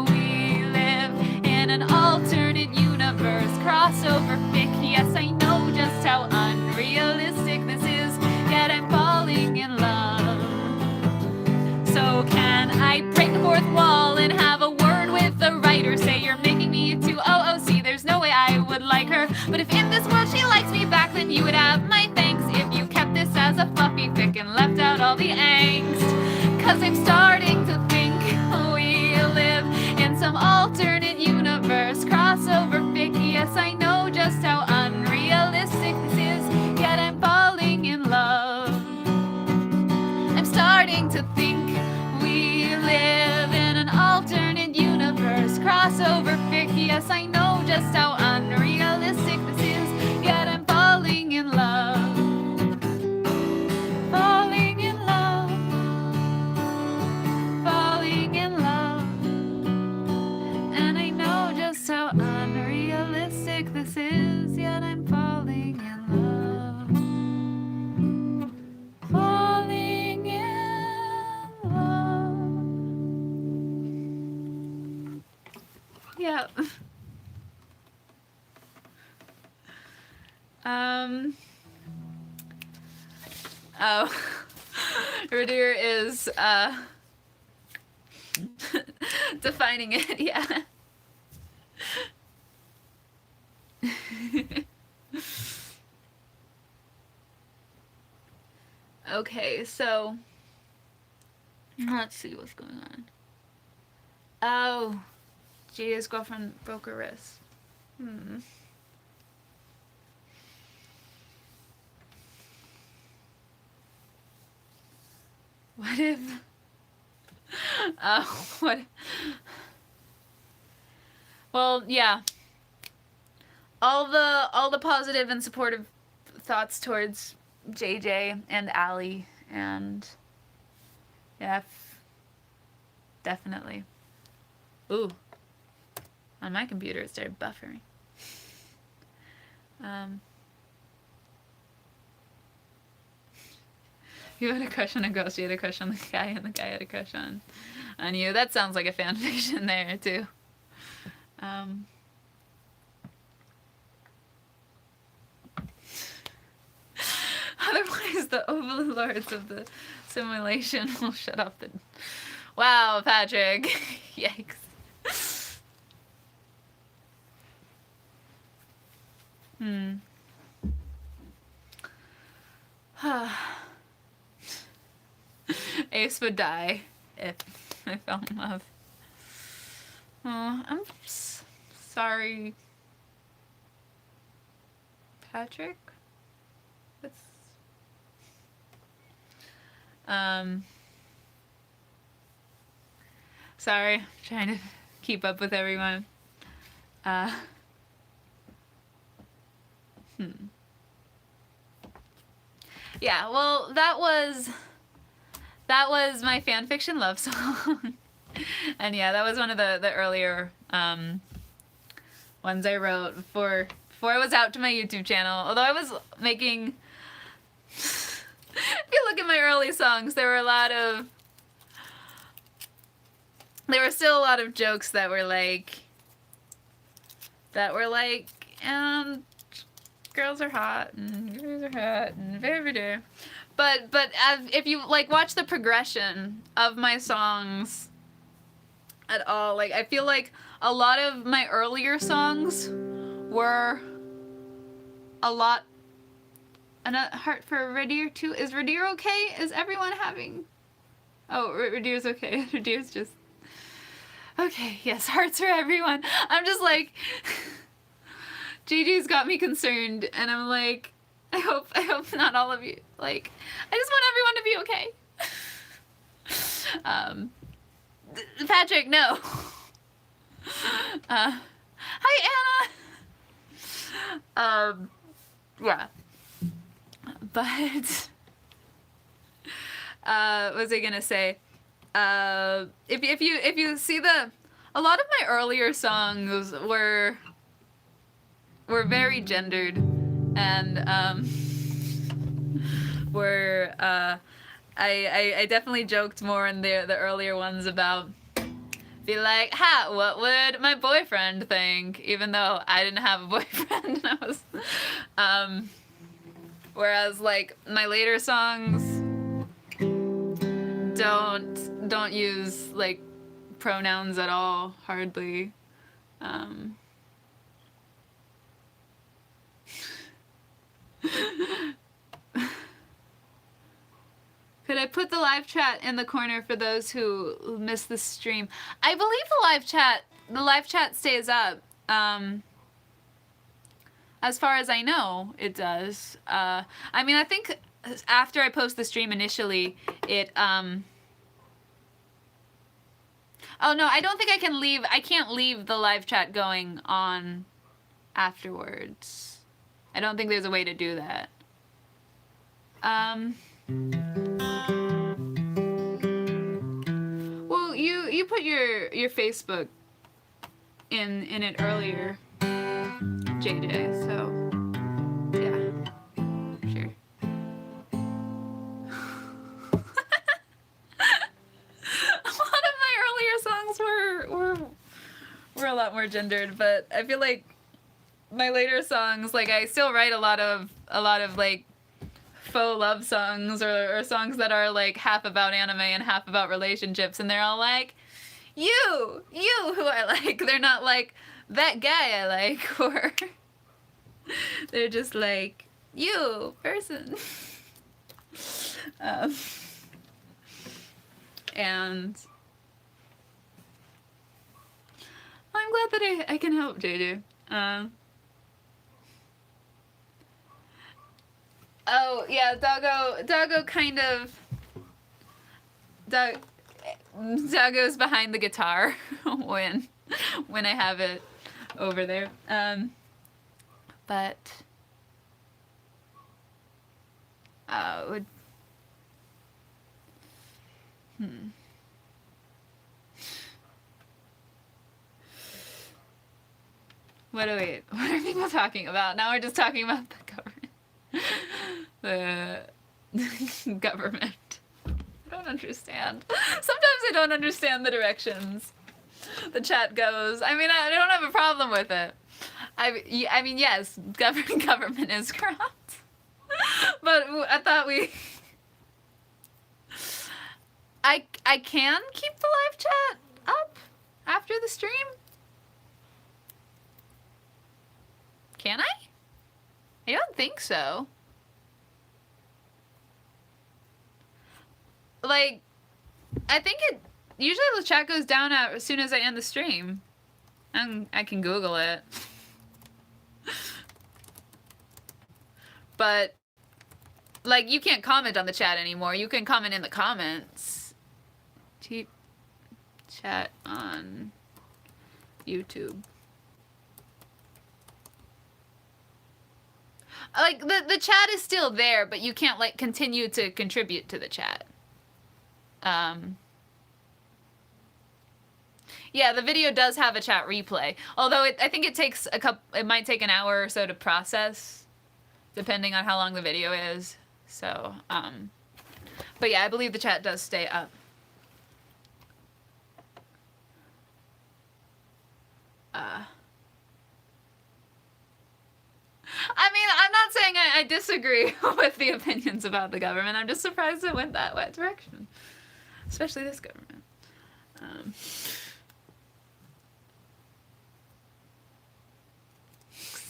Speaker 1: we live in an alternate universe, crossover fic. Yes, I know just how unrealistic this is, yet I'm falling in love. So can I break the fourth wall and have a word with the writer? Say you're making me too OOC, there's no way I would like her. But if in this world she likes me back, then you would have my thanks if you kept this as a fluffy fic and left out all the angst. Cause I'm starting to think we live in some alternate universe, crossover fic. Yes, I know just how unrealistic this is, yet I'm falling in love. I'm starting to think we live in an alternate universe, crossover fic. Yes, I know just how unrealistic this is, yet I'm falling in love. Falling in love. Falling in love. And I know just how unrealistic this is, yet I'm falling in love. Falling in love. Yeah. Oh. Radir is, defining it, yeah. Okay, so let's see what's going on. Oh, Jada's girlfriend broke her wrist. What if? What? Well, yeah. All the positive and supportive thoughts towards JJ and Allie, and yeah, definitely. Ooh, on my computer it started buffering. You had a crush on a ghost, you had a crush on the guy, and the guy had a crush on you. That sounds like a fan fiction there, too. Otherwise, the overlords of the simulation will shut up the... Wow, Patrick. Yikes. Ace would die if I fell in love. Oh, I'm sorry, Patrick. What's sorry, trying to keep up with everyone. Yeah, well, that was my fanfiction love song. And yeah, that was one of the earlier ones I wrote before I was out to my YouTube channel. Although I was making if you look at my early songs, there were still a lot of jokes that were like girls are hot and girls are hot and very. But if you like watch the progression of my songs at all. Like, I feel like a lot of my earlier songs were a lot... A heart for Radir too. Is Radir okay? Is everyone having... Oh, Radir's okay. Radir's just... Okay, yes, hearts for everyone. I'm just like... Gigi's got me concerned, and I'm like... I hope not all of you... Like, I just want everyone to be okay. Patrick, no. Hi, Anna! Yeah. But... what was I gonna say? If you see a lot of my earlier songs were very gendered, and were I definitely joked more in the earlier ones about be like, ha, what would my boyfriend think? Even though I didn't have a boyfriend. I was whereas like my later songs don't use like pronouns at all, hardly. Could I put the live chat in the corner for those who missed the stream? I believe the live chat stays up. As far as I know, it does. I mean, I think after I post the stream initially, it, oh no, I don't think I can leave, I can't leave the live chat going on afterwards. I don't think there's a way to do that. Well, you put your Facebook in it earlier, JJ, so yeah, sure. A lot of my earlier songs were a lot more gendered, but I feel like my later songs, like I still write a lot of like faux love songs or songs that are like half about anime and half about relationships, and they're all like, you who I like. They're not like, that guy I like, or they're just like, you person. And I'm glad that I can help, JJ. Oh yeah, Doggo kind of. Doggo's behind the guitar when I have it over there. But would what are people talking about? Now we're just talking about the government. The government. I don't understand. Sometimes I don't understand the directions the chat goes. I mean, I don't have a problem with it. I mean, yes, government is corrupt. But I thought I can keep the live chat up after the stream? Can I? I don't think so. Like, I think usually the chat goes down as soon as I end the stream. I can Google it. But, like, you can't comment on the chat anymore. You can comment in the comments. Keep chat on YouTube. Like, the chat is still there, but you can't, like, continue to contribute to the chat. Yeah, the video does have a chat replay. Although I think it might take an hour or so to process, depending on how long the video is. So, but yeah, I believe the chat does stay up. I mean, I'm not saying I disagree with the opinions about the government. I'm just surprised it went that way direction. Especially this government.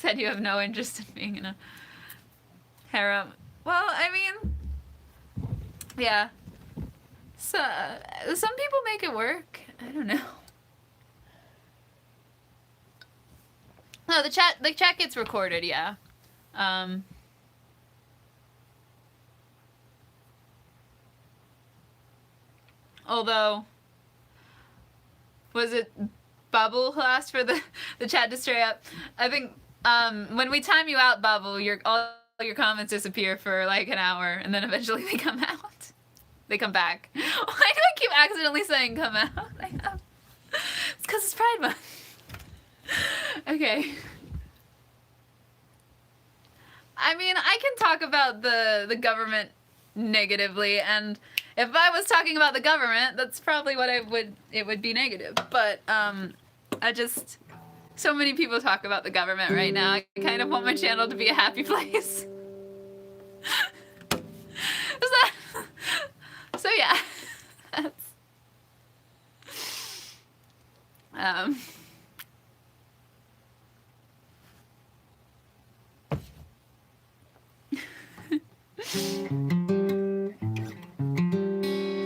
Speaker 1: said you have no interest in being in a harem. Well, I mean, yeah. So, some people make it work. I don't know. No, the chat gets recorded, yeah. Although, was it Bubble who asked for the chat to stay up? I think when we time you out, Bubble, all your comments disappear for like an hour, and then eventually they come out. They come back. Why do I keep accidentally saying come out? It's because it's Pride Month. Okay. I mean, I can talk about the government negatively, and if I was talking about the government, that's probably what it would be negative. But so many people talk about the government right now. I kind of want my channel to be a happy place. So yeah.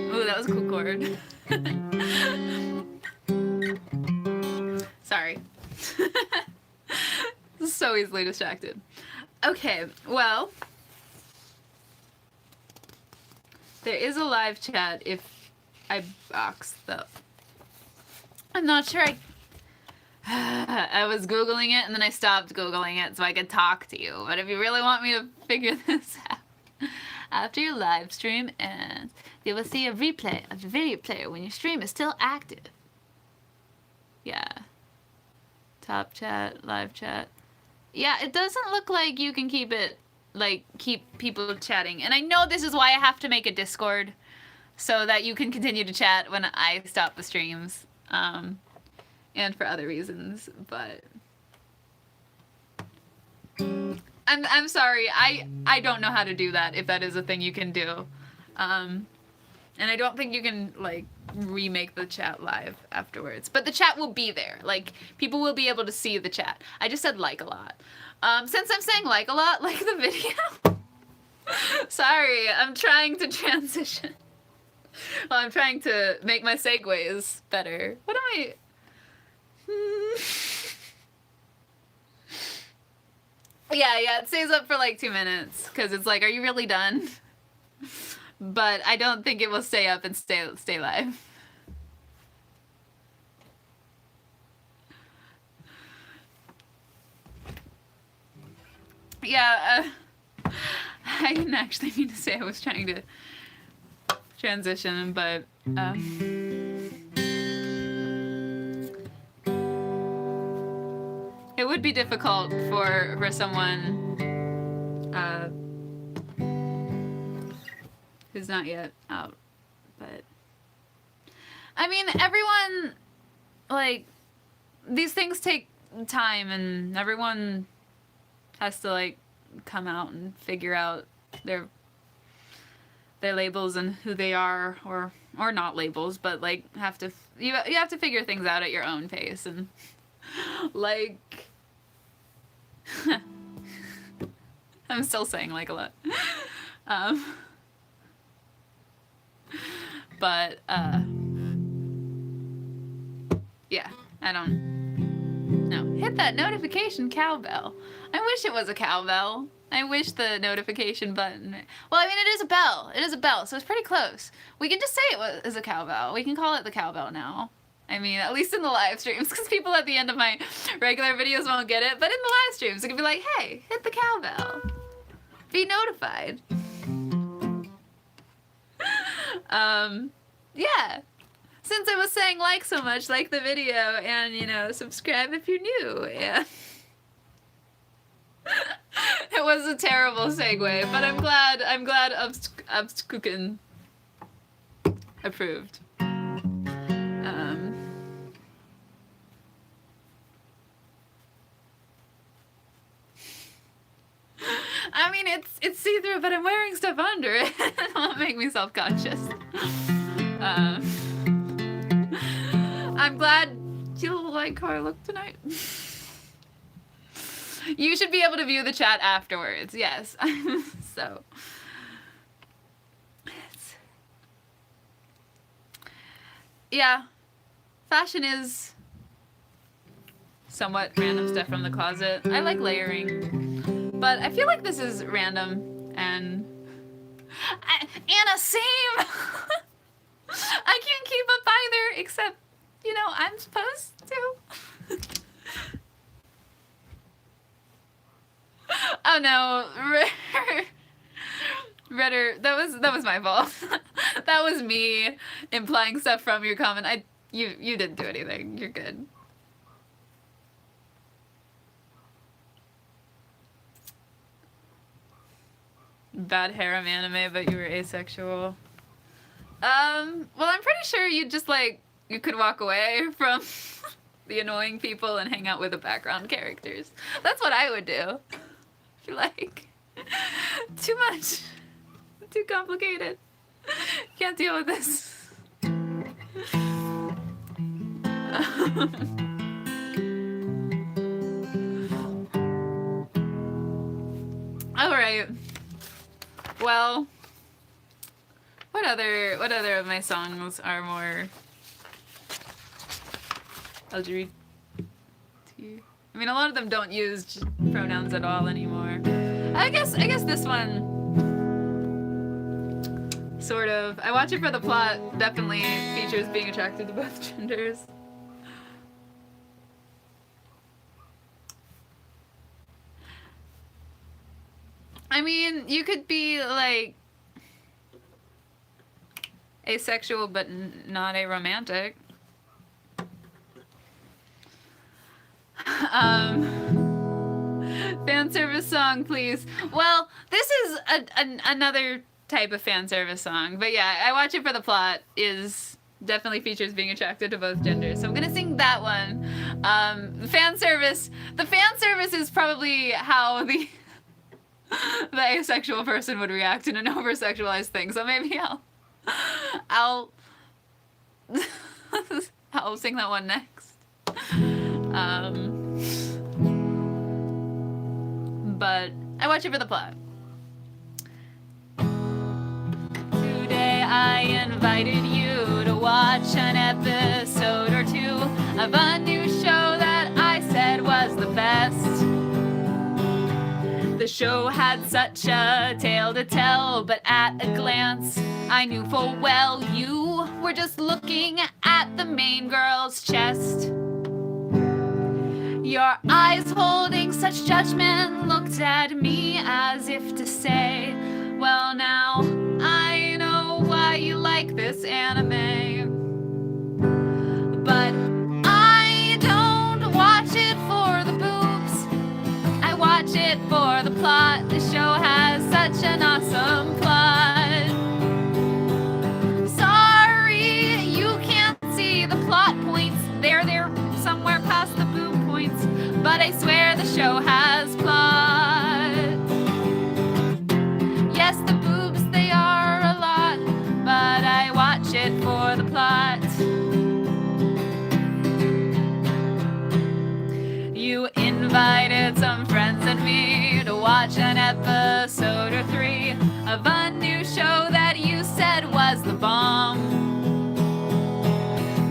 Speaker 1: Ooh, that was a cool chord. Sorry. So easily distracted. Okay, well, there is a live chat if I box though. I'm not sure I was Googling it and then I stopped Googling it so I could talk to you. But if you really want me to figure this out, after your live stream ends, you will see a replay of the video player when your stream is still active. Yeah. Top chat, live chat. Yeah, it doesn't look like you can keep people chatting. And I know this is why I have to make a Discord so that you can continue to chat when I stop the streams. And for other reasons, but I'm sorry. I don't know how to do that, if that is a thing you can do. And I don't think you can like remake the chat live afterwards. But the chat will be there. Like, people will be able to see the chat. I just said like a lot. Since I'm saying like a lot, like the video. Sorry, I'm trying to transition. Well, I'm trying to make my segues better. What am I? Yeah, it stays up for like 2 minutes because it's like, are you really done? But I don't think it will stay up and stay live. Yeah, I didn't actually mean to say I was trying to transition, but it would be difficult for someone who's not yet out, but I mean, everyone, like, these things take time, and everyone has to like come out and figure out their labels and who they are, or not labels, but like you have to figure things out at your own pace, and like I'm still saying like a lot. But yeah, I don't know. Hit that notification cowbell. I wish it was a cowbell. I wish the notification button. Well, I mean, it is a bell. It is a bell, so it's pretty close. We can just say it is a cowbell. We can call it the cowbell now. I mean, at least in the live streams, because people at the end of my regular videos won't get it. But in the live streams, it can be like, hey, hit the cowbell. Be notified. Yeah. Since I was saying like so much, like the video, and, you know, subscribe if you're new. Yeah. It was a terrible segue, but I'm glad Ubskuken approved. I mean, it's see-through, but I'm wearing stuff under it. It won't make me self-conscious. I'm glad you like how I look tonight. You should be able to view the chat afterwards. Yes. So. Yeah. Fashion is somewhat random stuff from the closet. I like layering. But I feel like this is random and... Anna, same! I can't keep up either, except, you know, I'm supposed to. Oh no, Redder, that was my fault. That was me implying stuff from your comment. You didn't do anything. You're good. Bad harem anime, but you were asexual. Well, I'm pretty sure you just you could walk away from the annoying people and hang out with the background characters. That's what I would do. I feel like too much. Too complicated. Can't deal with this. Alright. Well, what other of my songs are more LGBT? I mean, a lot of them don't use pronouns at all anymore. I guess this one sort of. I watch it for the plot. Definitely features being attracted to both genders. I mean, you could be like asexual but not a romantic. Fan service song, please. Well, this is another type of fan service song, but yeah, I watch it for the plot. Is definitely features being attracted to both genders, so I'm gonna sing that one. The fan service is probably how the asexual person would react in an over-sexualized thing, so maybe I'll sing that one next. But I watch it for the plot. Today I invited you to watch an episode or two of a new show that I said was the best. The show had such a tale to tell, but at a glance, I knew full well you were just looking at the main girl's chest. Your eyes holding such judgment looked at me as if to say, well now, I know why you like this anime. But I don't watch it for the boobs. I watch it for the plot. The show has such an awesome plot. Sorry, you can't see the plot points. They're there somewhere past the boob points. But I swear the show has plot. Yes, the boobs, they are a lot, but I watch it for the plot. You invited some friends and me to watch an episode or 3 of a new show that you said was the bomb.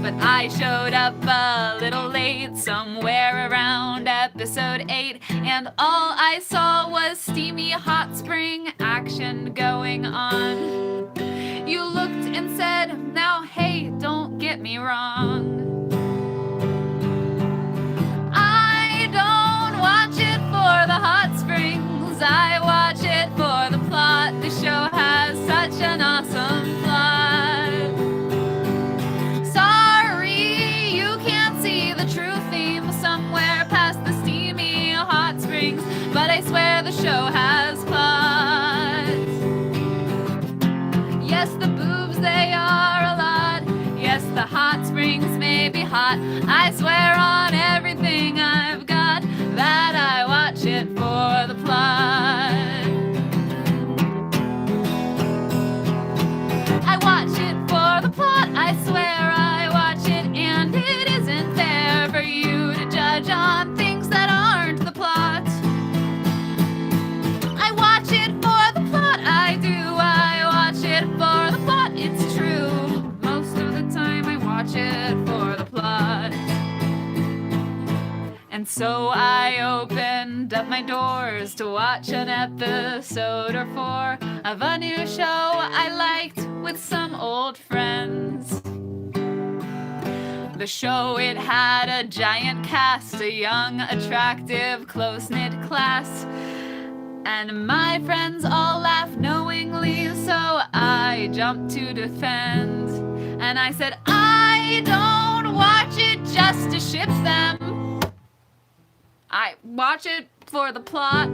Speaker 1: But I showed up a little late, somewhere around episode 8, and all I saw was steamy hot spring action going on. You looked and said, now hey, don't get me wrong. I don't watch it for the hot springs, I watch it for the plot. The show has such an awesome plot. But I swear the show has plot. Yes, the boobs, they are a lot. Yes, the hot springs may be hot. I swear on everything I've got that I watch it for the plot. I watch it for the plot. I swear I watch it, and it isn't fair for you to judge on things that aren't the plot. And so I opened up my doors to watch an episode or four of a new show I liked with some old friends. The show, it had a giant cast, a young, attractive, close-knit class. And my friends all laughed knowingly, so I jumped to defend. And I said, I don't watch it just to ship them. I watch it for the plot.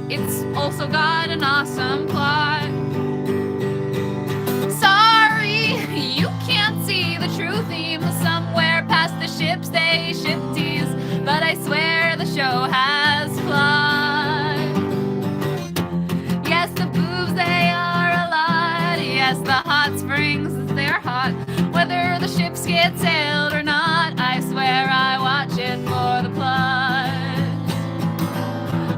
Speaker 1: It's also got an awesome plot. Sorry, you can't see the true theme somewhere past the ships they ship tease, but I swear the show has plot. Yes, the boobs, they are a lot. Yes, the hot springs, they're hot. Whether the ships get sailed or not, I swear I watch it for the plot.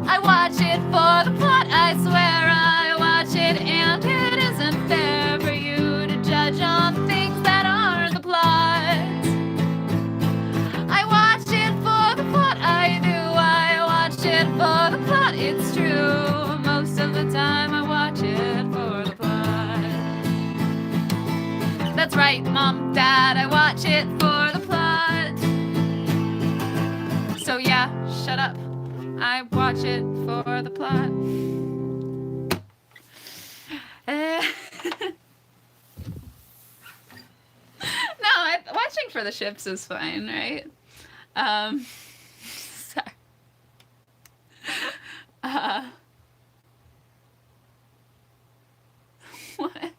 Speaker 1: I watch it for the plot, I swear I watch it, and it isn't fair for you to judge on things that aren't the plot. I watch it for the plot, I do, I watch it for the plot, it's true. Most of the time I watch it for the plot. That's right, Mom, Dad, I watch it for the plot. So yeah, shut up. I watch it for the plot. No, watching for the ships is fine, right? Sorry. What?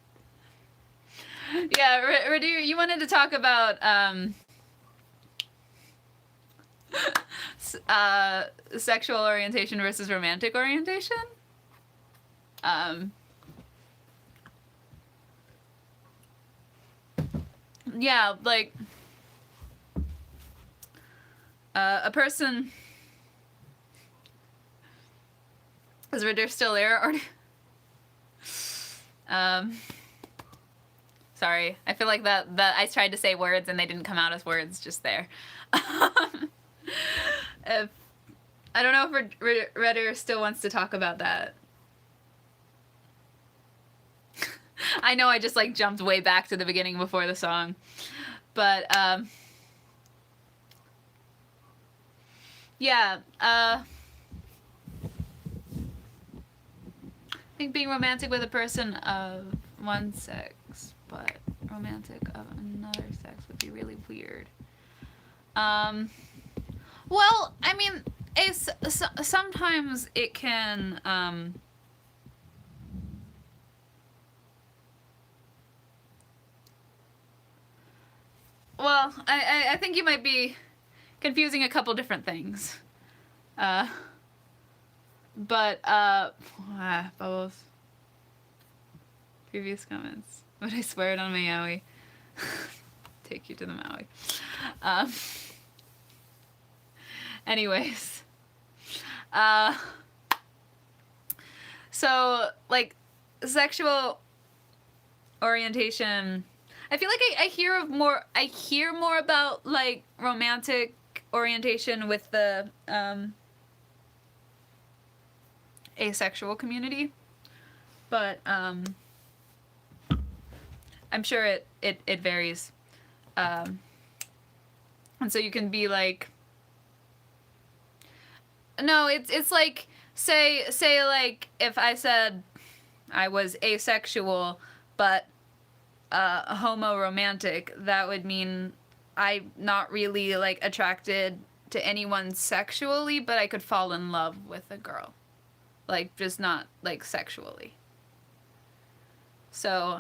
Speaker 1: Yeah, Radir, you wanted to talk about sexual orientation versus romantic orientation. Yeah, like a person. Is Radir still there? Or sorry, I feel like that I tried to say words and they didn't come out as words just there. If, I don't know if Radir still wants to talk about that. I know I just like jumped way back to the beginning before the song, but yeah, I think being romantic with a person of one sex but romantic of another sex would be really weird. Well, I mean, sometimes it can, well, I think you might be confusing a couple different things. Bubbles. Previous comments. Would I swear it on Maui? Take you to the Maui. Anyways. So, like, sexual orientation, I feel like I hear more about, like, romantic orientation with the, asexual community, but, I'm sure it varies, and so you can be like, no, it's like, say like, if I said I was asexual, but, homo-romantic, that would mean I'm not really, like, attracted to anyone sexually, but I could fall in love with a girl. Like, just not, like, sexually. So,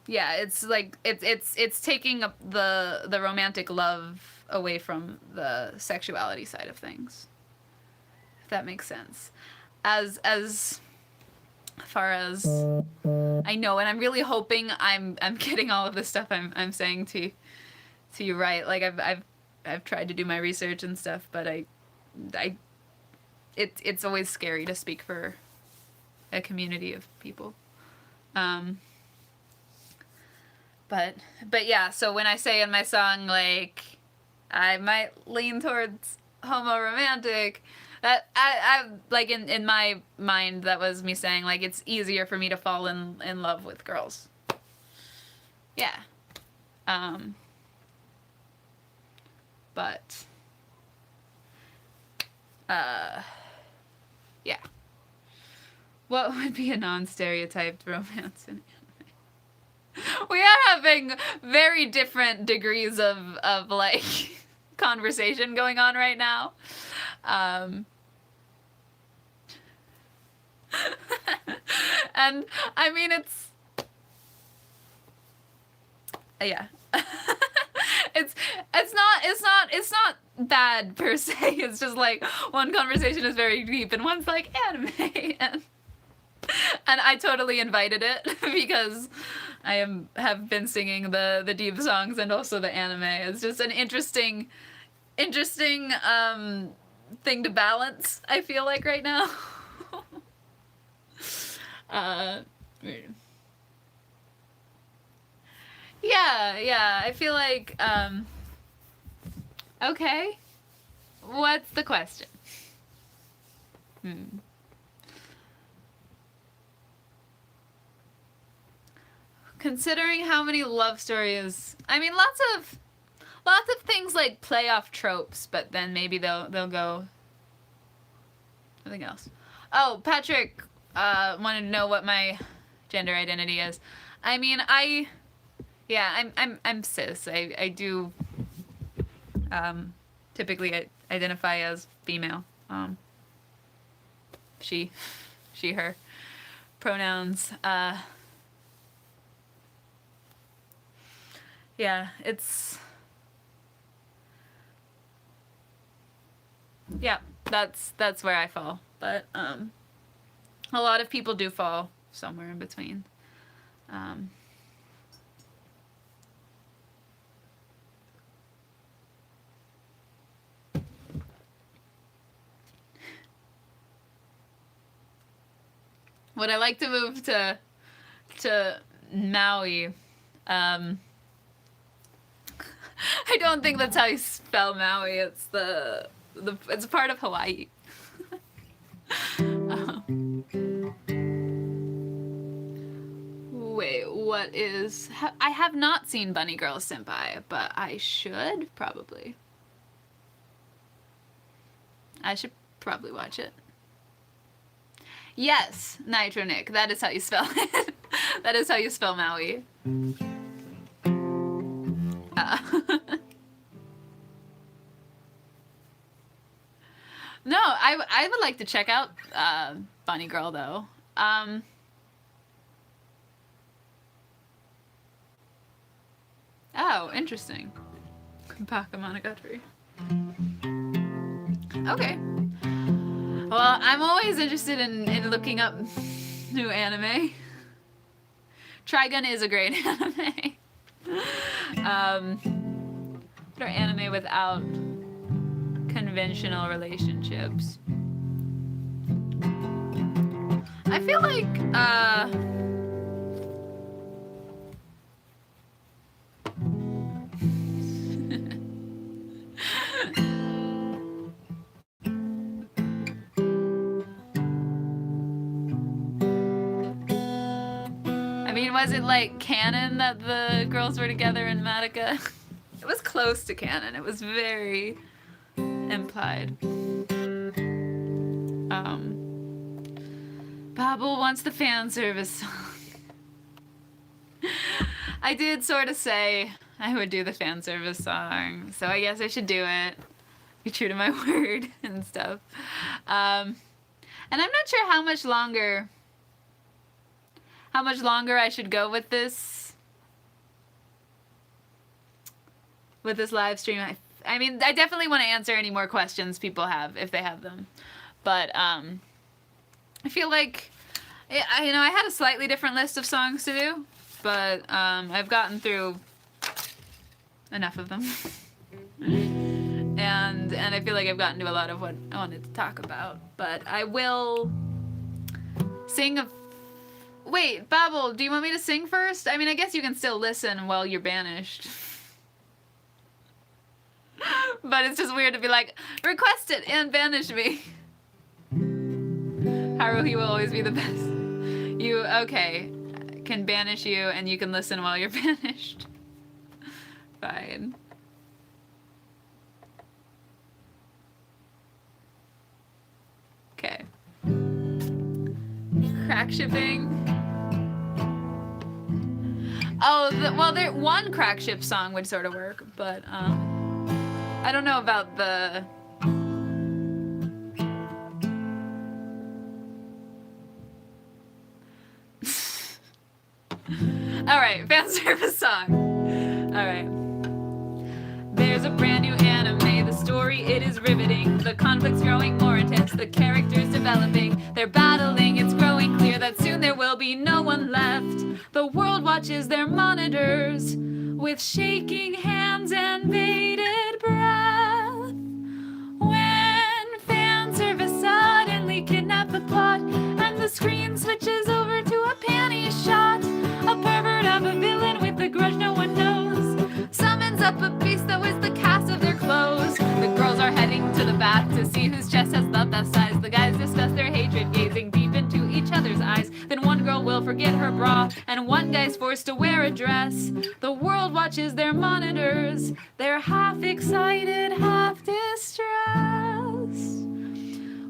Speaker 1: yeah, it's like, it's taking up the romantic love away from the sexuality side of things. If that makes sense. As far as I know, and I'm really hoping I'm getting all of this stuff I'm saying to you right. Like, I've tried to do my research and stuff, but it's always scary to speak for a community of people. But yeah, so when I say in my song, like, I might lean towards homo-romantic. That I like in my mind, that was me saying like it's easier for me to fall in love with girls. Yeah. But yeah. What would be a non-stereotyped romance in anime? We are having very different degrees of like conversation going on right now. And I mean it's yeah. It's not bad per se. It's just like one conversation is very deep and one's like anime, and I totally invited it because I have been singing the deep songs and also the anime. It's just an interesting thing to balance, I feel like right now. Yeah, I feel like okay. What's the question? Considering how many love stories, I mean, lots of things like play off tropes, but then maybe they'll go something else. Oh, Patrick wanted to know what my gender identity is. I mean, I'm cis. I do typically identify as female. She, her pronouns. Yeah, that's where I fall. But a lot of people do fall somewhere in between. Would I like to move to Maui? I don't think that's how you spell Maui. It's it's part of Hawaii. Wait, what is... I have not seen Bunny Girl Senpai, but I should probably. I should probably watch it. Yes, Nitro Nick. That is how you spell it. That is how you spell Maui. No, I would like to check out Bunny Girl though. Oh, interesting. Pakamonogatari. Okay. Well, I'm always interested in looking up new anime. Trigun is a great anime. What are anime without conventional relationships? I feel like, I mean, was it like canon that the girls were together in Madoka? It was close to canon. It was very implied. Babel wants the fan service song. I did sort of say I would do the fan service song, so I guess I should do it. Be true to my word and stuff. And I'm not sure how much longer I should go with this live stream. I mean, I definitely want to answer any more questions people have if they have them, but I feel like I had a slightly different list of songs to do, but I've gotten through enough of them. and I feel like I've gotten to a lot of what I wanted to talk about, but I will sing Wait, Babel, do you want me to sing first? I mean, I guess you can still listen while you're banished. But it's just weird to be like, request it and banish me. Haruhi will always be the best. You, okay, can banish you and you can listen while you're banished. Fine. Okay. Crack shipping. Oh, well, one crack ship song would sort of work, but I don't know about the. All right, fan service song. All right. There's a brand new anime. The story, it is riveting. The conflict's growing more intense. The characters developing. They're battling. It's growing clear that soon there will be no one left. The world watches their monitors with shaking hands and bated breath. When fan service suddenly kidnapped the plot and the screen switches over to a panty shot. A pervert of a villain with a grudge no one knows summons up a beast that was the cast of their clothes. The girls are heading to the bath to see whose chest has the best size. The guys discuss their hatred, gazing deep into each other's eyes. Then one girl will forget her bra, and one guy's forced to wear a dress. The world watches their monitors. They're half excited, half distressed.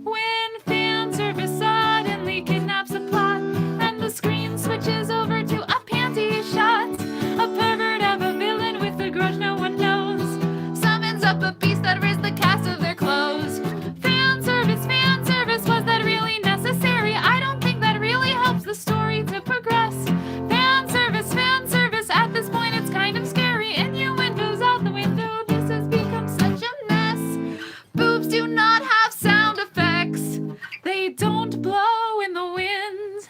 Speaker 1: When fan service suddenly kidnaps a plot, and the screen switches over to a panty shot. A pervert of a villain with a grudge no one knows summons up a beast that rips the cast of their clothes. Fan service, was that really necessary? I don't think that really helps the story to progress. Fan service, at this point it's kind of scary. Innuendos out the window, this has become such a mess. Boobs do not have sound effects. They don't blow in the wind.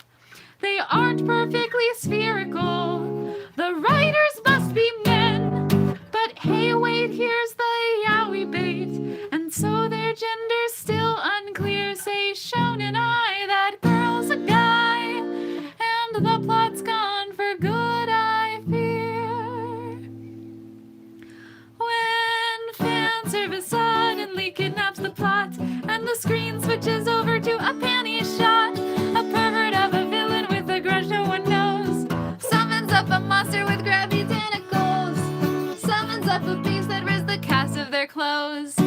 Speaker 1: They aren't perfectly spherical. The writers must be men. But hey, wait, here's the yaoi bait. And so their gender's still unclear. Say shonen I, that girl's a guy. And the plot's gone for good, I fear. When fan service suddenly kidnaps the plot, and the screen switches over to a panty shot. A pervert of a villain with a grudge no one knows summons up a monster with grabby tentacles. Summons up a beast that rips the cast of their clothes.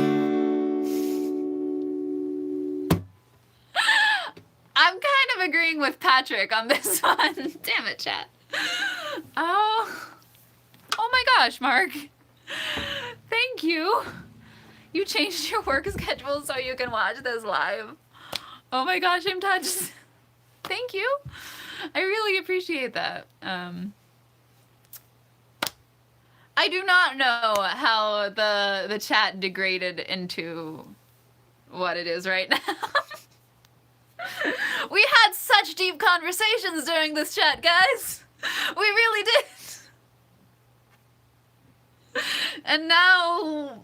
Speaker 1: I'm kind of agreeing with Patrick on this one. Damn it, chat. Oh my gosh, Mark. Thank you. You changed your work schedule so you can watch this live. Oh my gosh, I'm touched. Thank you. I really appreciate that. I do not know how the chat degraded into what it is right now. We had such deep conversations during this chat, guys. We really did. And now...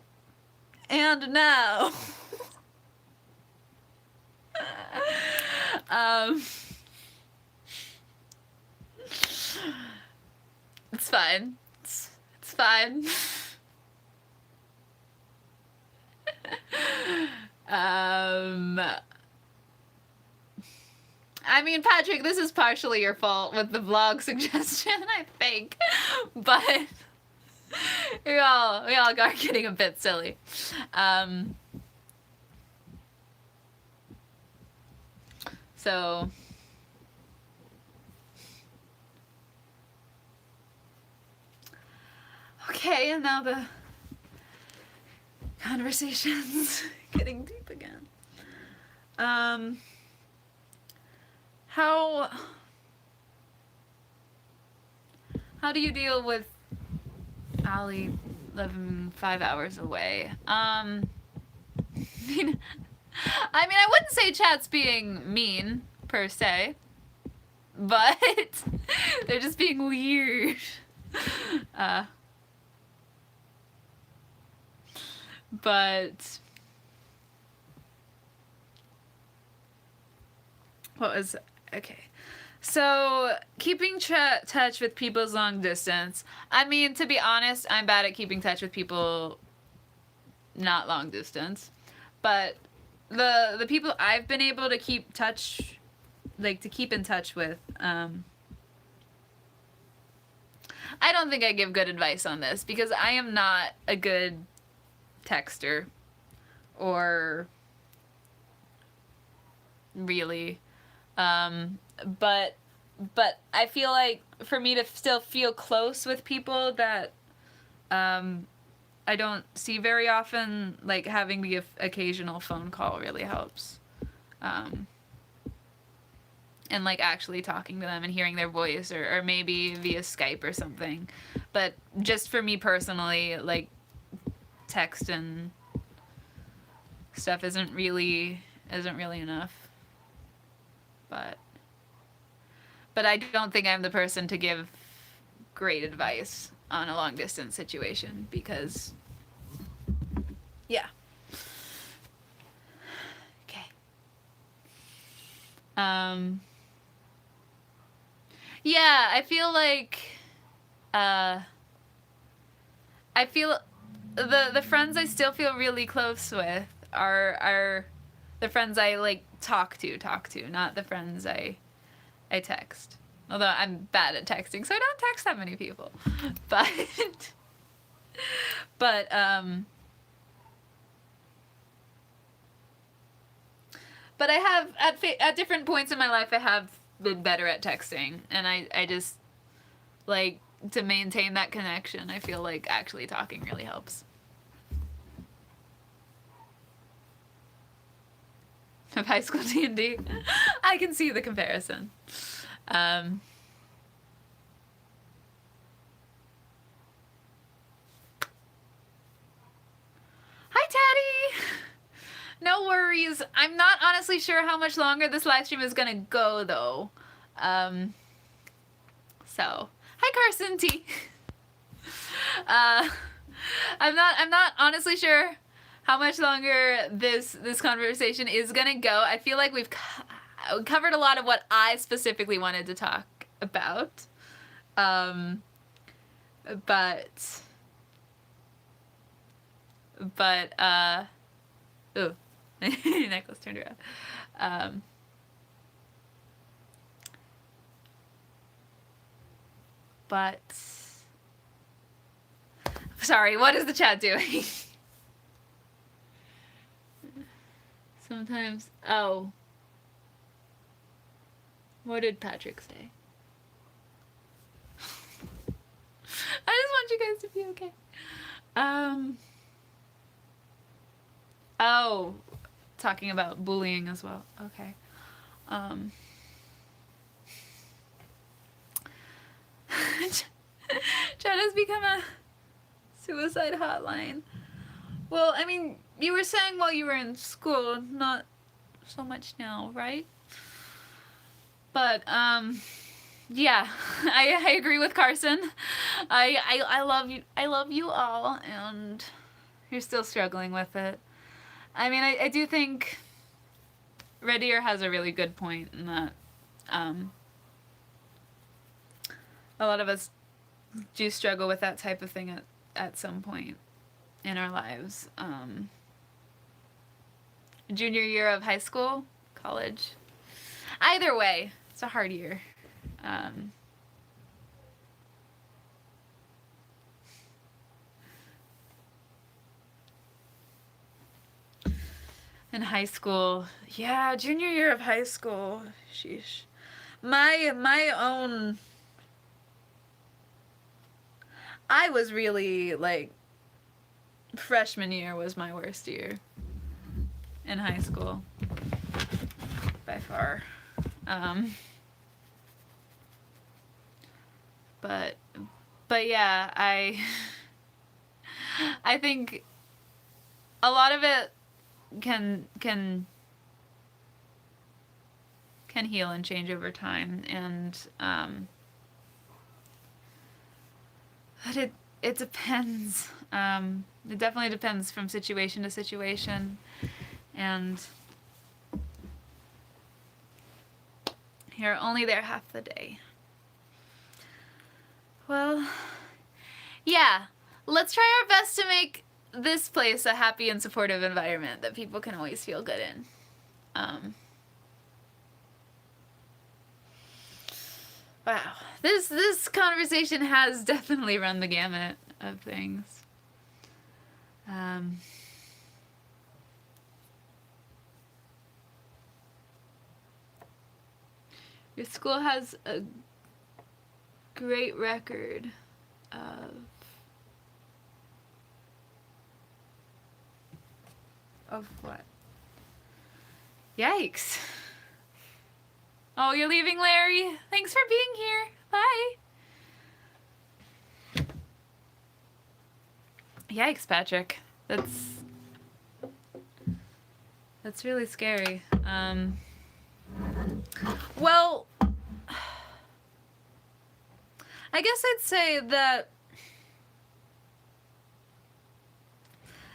Speaker 1: It's fine. It's fine. I mean, Patrick, this is partially your fault with the vlog suggestion, I think. But we all are getting a bit silly. So okay, and now the conversation's getting deep again. How do you deal with Ali living 5 hours away? I mean, I wouldn't say chat's being mean, per se. But they're just being weird. But... what was... okay. So, keeping touch with people's long distance. I mean, to be honest, I'm bad at keeping touch with people not long distance, but the people I've been able to keep in touch with, I don't think I give good advice on this because I am not a good texter or really, but I feel like for me to still feel close with people that I don't see very often, like having the occasional phone call really helps. And like actually talking to them and hearing their voice, or maybe via Skype or something. But just for me personally, like text and stuff isn't really enough. But I don't think I'm the person to give great advice on a long distance situation because yeah. Okay. Yeah, I feel like I feel the friends I still feel really close with are the friends I like talk to, not the friends I text. Although I'm bad at texting, so I don't text that many people. But but I have at different points in my life I have been better at texting, and I just like to maintain that connection. I feel like actually talking really helps. Of high school D&D, I can see the comparison. Hi, Teddy! No worries. I'm not honestly sure how much longer this live stream is gonna go, though. So, hi, Carson T. I'm not honestly sure how much longer this conversation is gonna go. I feel like we've covered a lot of what I specifically wanted to talk about. Ooh, necklace turned around. But sorry, what is the chat doing? Sometimes, oh. What did Patrick say? I just want you guys to be okay. Oh, talking about bullying as well. Okay. Chat has become a suicide hotline. Well, I mean, you were saying while you were in school, not so much now, right? But, yeah, I agree with Carson. I love you all, and you're still struggling with it. I mean, I do think Red Ear has a really good point in that, a lot of us do struggle with that type of thing at some point in our lives. Junior year of high school, college. Either way, it's a hard year. In high school, yeah, junior year of high school, sheesh. My own, I was really, like, freshman year was my worst year in high school, by far. But yeah, I think a lot of it can heal and change over time, and but it depends. It definitely depends from situation to situation, and you're only there half the day. Well, yeah, let's try our best to make this place a happy and supportive environment that people can always feel good in. Wow, this conversation has definitely run the gamut of things. Your school has a great record of what? Yikes. Oh, you're leaving, Larry? Thanks for being here. Bye. Yikes, Patrick. That's really scary. Well, I guess I'd say that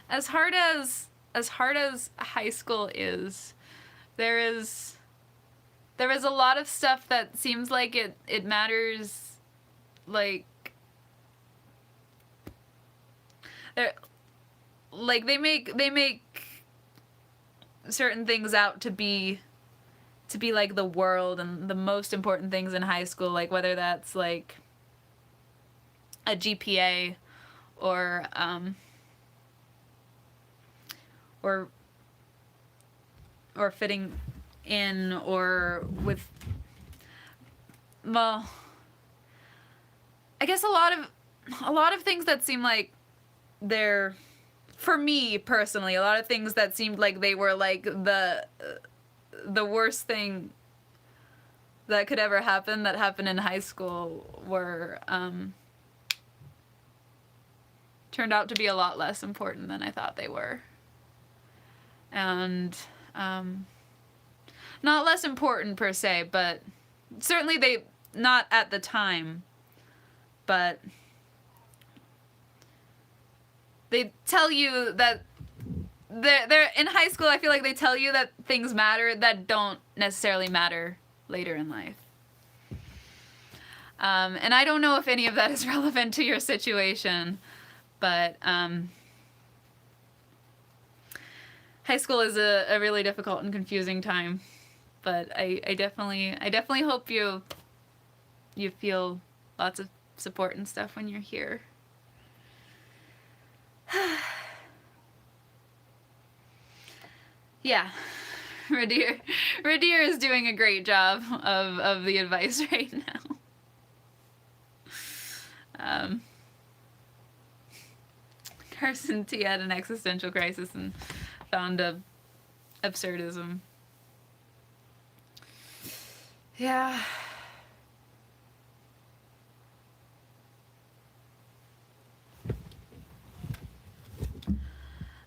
Speaker 1: as hard as high school is, there is a lot of stuff that seems like it matters, like they make certain things out to be like the world and the most important things in high school, like whether that's like a GPA or fitting in, or with, well, I guess a lot of things that seem like they're, for me personally, a lot of things that seemed like they were like the worst thing that could ever happen that happened in high school were turned out to be a lot less important than I thought they were. And not less important per se, but certainly they, not at the time, but they tell you that they're in high school. I feel like they tell you that things matter that don't necessarily matter later in life. And I don't know if any of that is relevant to your situation, but high school is a really difficult and confusing time. But I definitely hope you feel lots of support and stuff when you're here. Yeah, Radir is doing a great job of the advice right now. Carson T had an existential crisis and found absurdism. Yeah.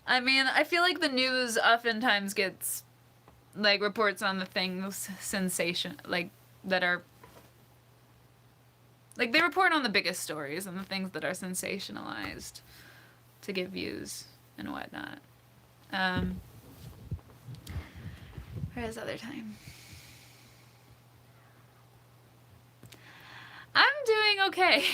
Speaker 1: I mean, I feel like the news oftentimes gets, like, reports on the things that are, like, they report on the biggest stories and the things that are sensationalized to get views and whatnot. Whereas other time. I'm doing okay.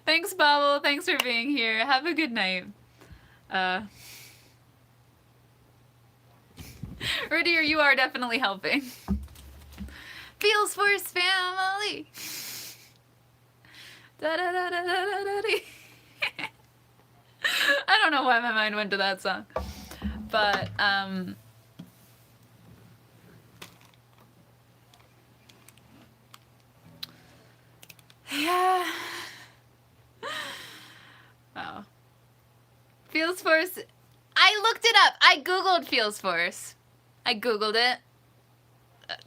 Speaker 1: Thanks, Bobble. Thanks for being here. Have a good night. Rudier, you are definitely helping. FeelsForce family. Da da da da da da da. I don't know why my mind went to that song, but yeah. Wow. FeelsForce. I looked it up. I googled FeelsForce. I googled it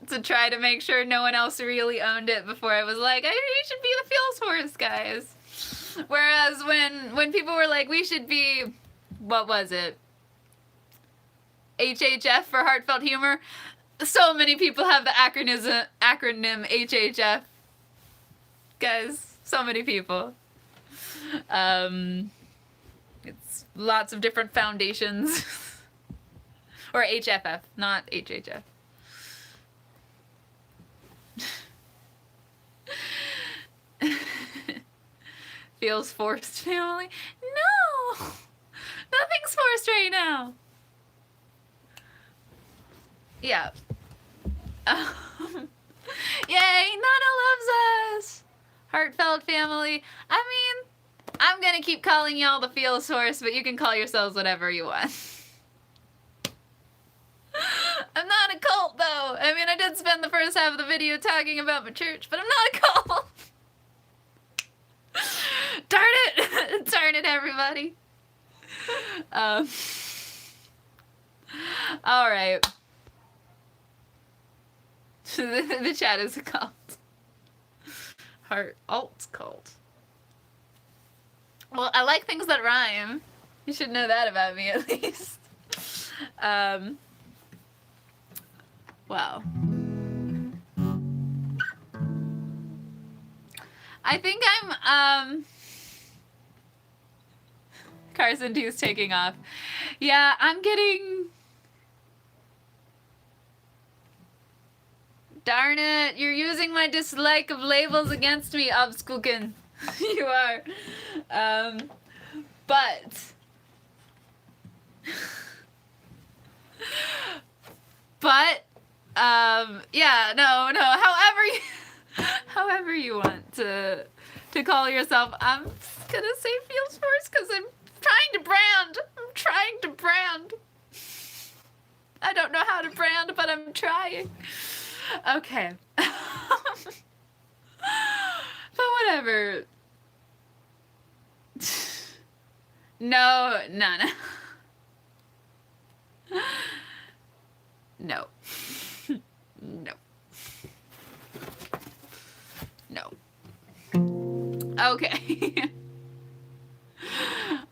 Speaker 1: to try to make sure no one else really owned it before I was like, we should be the FeelsForce guys. Whereas when people were like, we should be, what was it? HHF for heartfelt humor. So many people have the acronym HHF. Guys, so many people. It's lots of different foundations. Or HFF, not HHF. Feels forced, family? No! Nothing's forced right now. Yeah. Yay, Nana loves us! Heartfelt family. I mean, I'm gonna keep calling y'all the FeelsForce, but you can call yourselves whatever you want. I'm not a cult, though. I mean, I did spend the first half of the video talking about my church, but I'm not a cult. Darn it! Darn it, everybody. Alright. The chat is a cult. Heart alt cult. Well, I like things that rhyme. You should know that about me, at least. Wow. I think I'm, Carson 2's taking off. Yeah, I'm getting... Darn it, you're using my dislike of labels against me, Obskuken. You are. But... yeah, no, however you want to call yourself. I'm gonna say FeelsForce because I'm trying to brand. I don't know how to brand, but I'm trying. Okay. But whatever. No. No. No. Okay.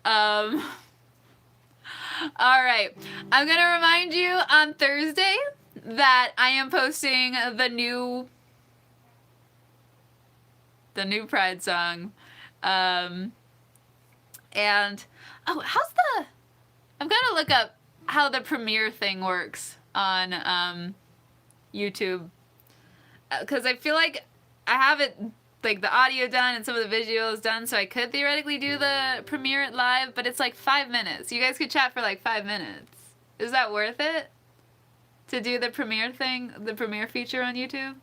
Speaker 1: All right. I'm going to remind you on Thursday that I am posting the new Pride song. And I'm going to look up how the premiere thing works on YouTube, because I feel like I have it, like the audio done and some of the visuals done, so I could theoretically do the premiere it live, but it's like 5 minutes. You guys could chat for like 5 minutes. Is that worth it to do the premiere thing, the premiere feature on YouTube?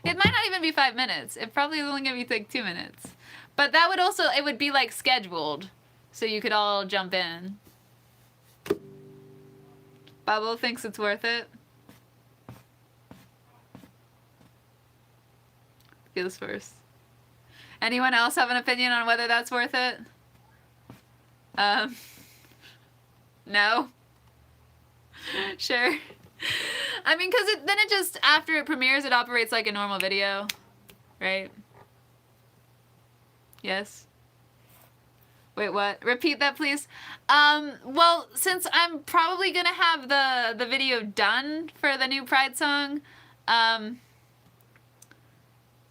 Speaker 1: It might not even be 5 minutes. It probably is only gonna be like 2 minutes, but that would also, it would be like scheduled, so you could all jump in. Bubble thinks it's worth it. FeelsForce. Anyone else have an opinion on whether that's worth it? No? Sure. I mean, because then it just, after it premieres, it operates like a normal video, right? Yes? Wait, what? Repeat that, please. Well, since I'm probably gonna have the video done for the new Pride song,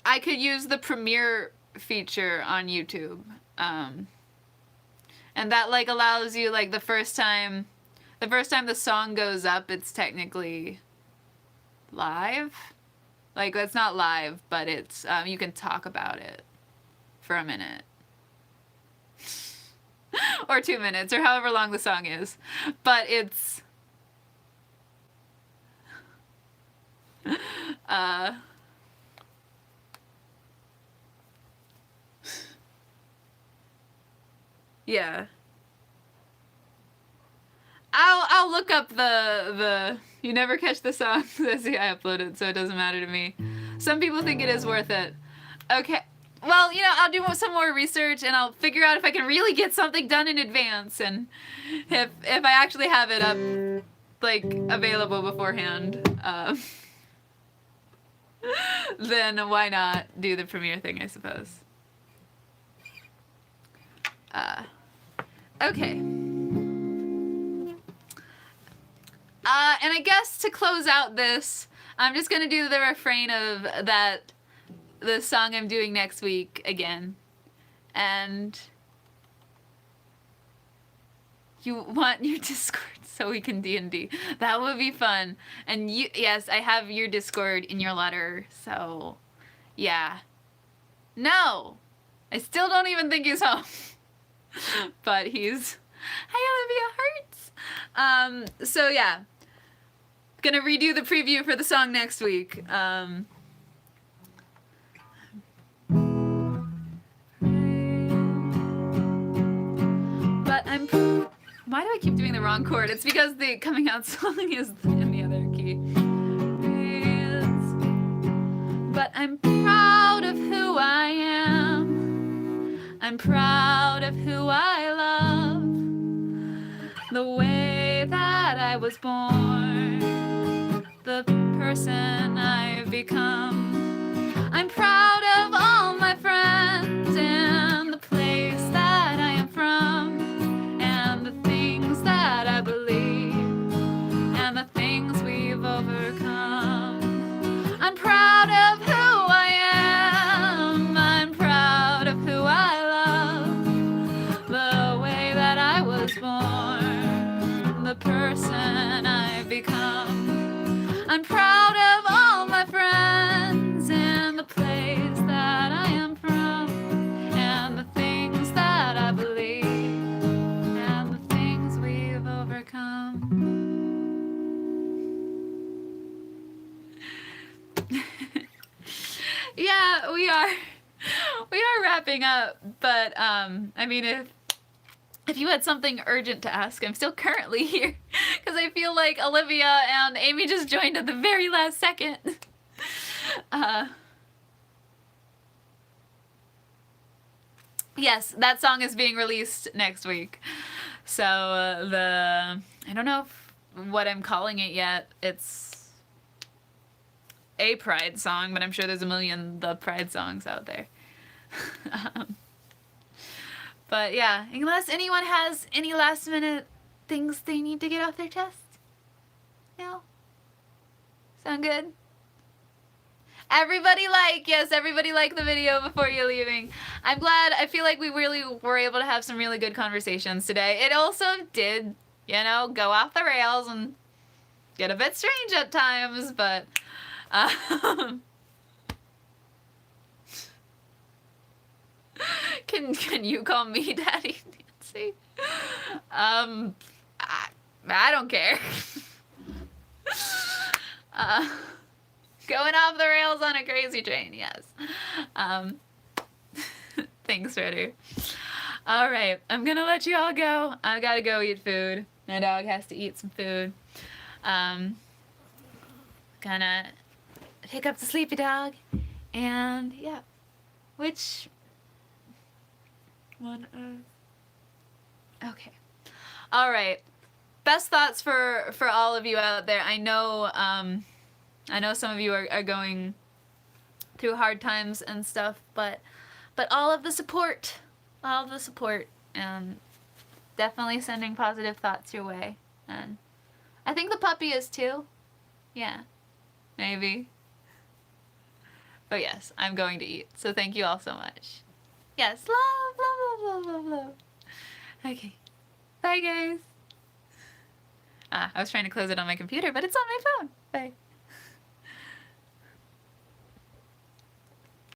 Speaker 1: I could use the premiere feature on YouTube. And that, like, allows you, like, the first time the song goes up, it's technically live. Like, it's not live, but it's, you can talk about it for a minute. Or 2 minutes, or however long the song is. But it's... yeah. I'll look up the you never catch the song. That's the I uploaded, so it doesn't matter to me. Some people think it is worth it. Okay. Well, you know, I'll do some more research and I'll figure out if I can really get something done in advance, and if I actually have it up, like, available beforehand, then why not do the premiere thing, I suppose. Okay. And I guess to close out this, I'm just gonna do the refrain of the song I'm doing next week again. And you want your Discord so we can D&D. That would be fun. And yes, I have your Discord in your letter, so yeah. No. I still don't even think he's home. But he's... Hi, Olivia Hertz! So yeah. Gonna redo the preview for the song next week. But I'm... Why do I keep doing the wrong chord? It's because the coming out song is in the other key. But I'm proud of who I am. I'm proud of who I love. The way that I was born. The person I've become. I'm proud of all my friends and the place that I am from. And the things that I believe. And the things we've overcome. I'm proud of who I am. I'm proud of who I love. The way that I was born. The person I've become. I'm proud of all my friends and the place that I am from. And the things that I believe. And the things we've overcome. Yeah, we are wrapping up, but I mean, if you had something urgent to ask, I'm still currently here because I feel like Olivia and Amy just joined at the very last second. Yes, that song is being released next week. So I don't know what I'm calling it yet. It's a Pride song, but I'm sure there's a million the Pride songs out there. But yeah, unless anyone has any last minute things they need to get off their chest. No? Sound good? Everybody like the video before you're leaving. I'm glad. I feel like we really were able to have some really good conversations today. It also did, go off the rails and get a bit strange at times, but can you call me Daddy Nancy? I don't care. Going off the rails on a crazy train, yes. Thanks, Ritter. All right, I'm gonna let you all go. I gotta go eat food. My dog has to eat some food. Gonna pick up the sleepy dog, and yeah, which one of... Okay. All right. Best thoughts for all of you out there. I know some of you are going through hard times and stuff, but all of the support, and definitely sending positive thoughts your way. And I think the puppy is too. Yeah, maybe. But yes, I'm going to eat. So thank you all so much. Yes, love. Okay, bye guys. I was trying to close it on my computer, but it's on my phone. Bye.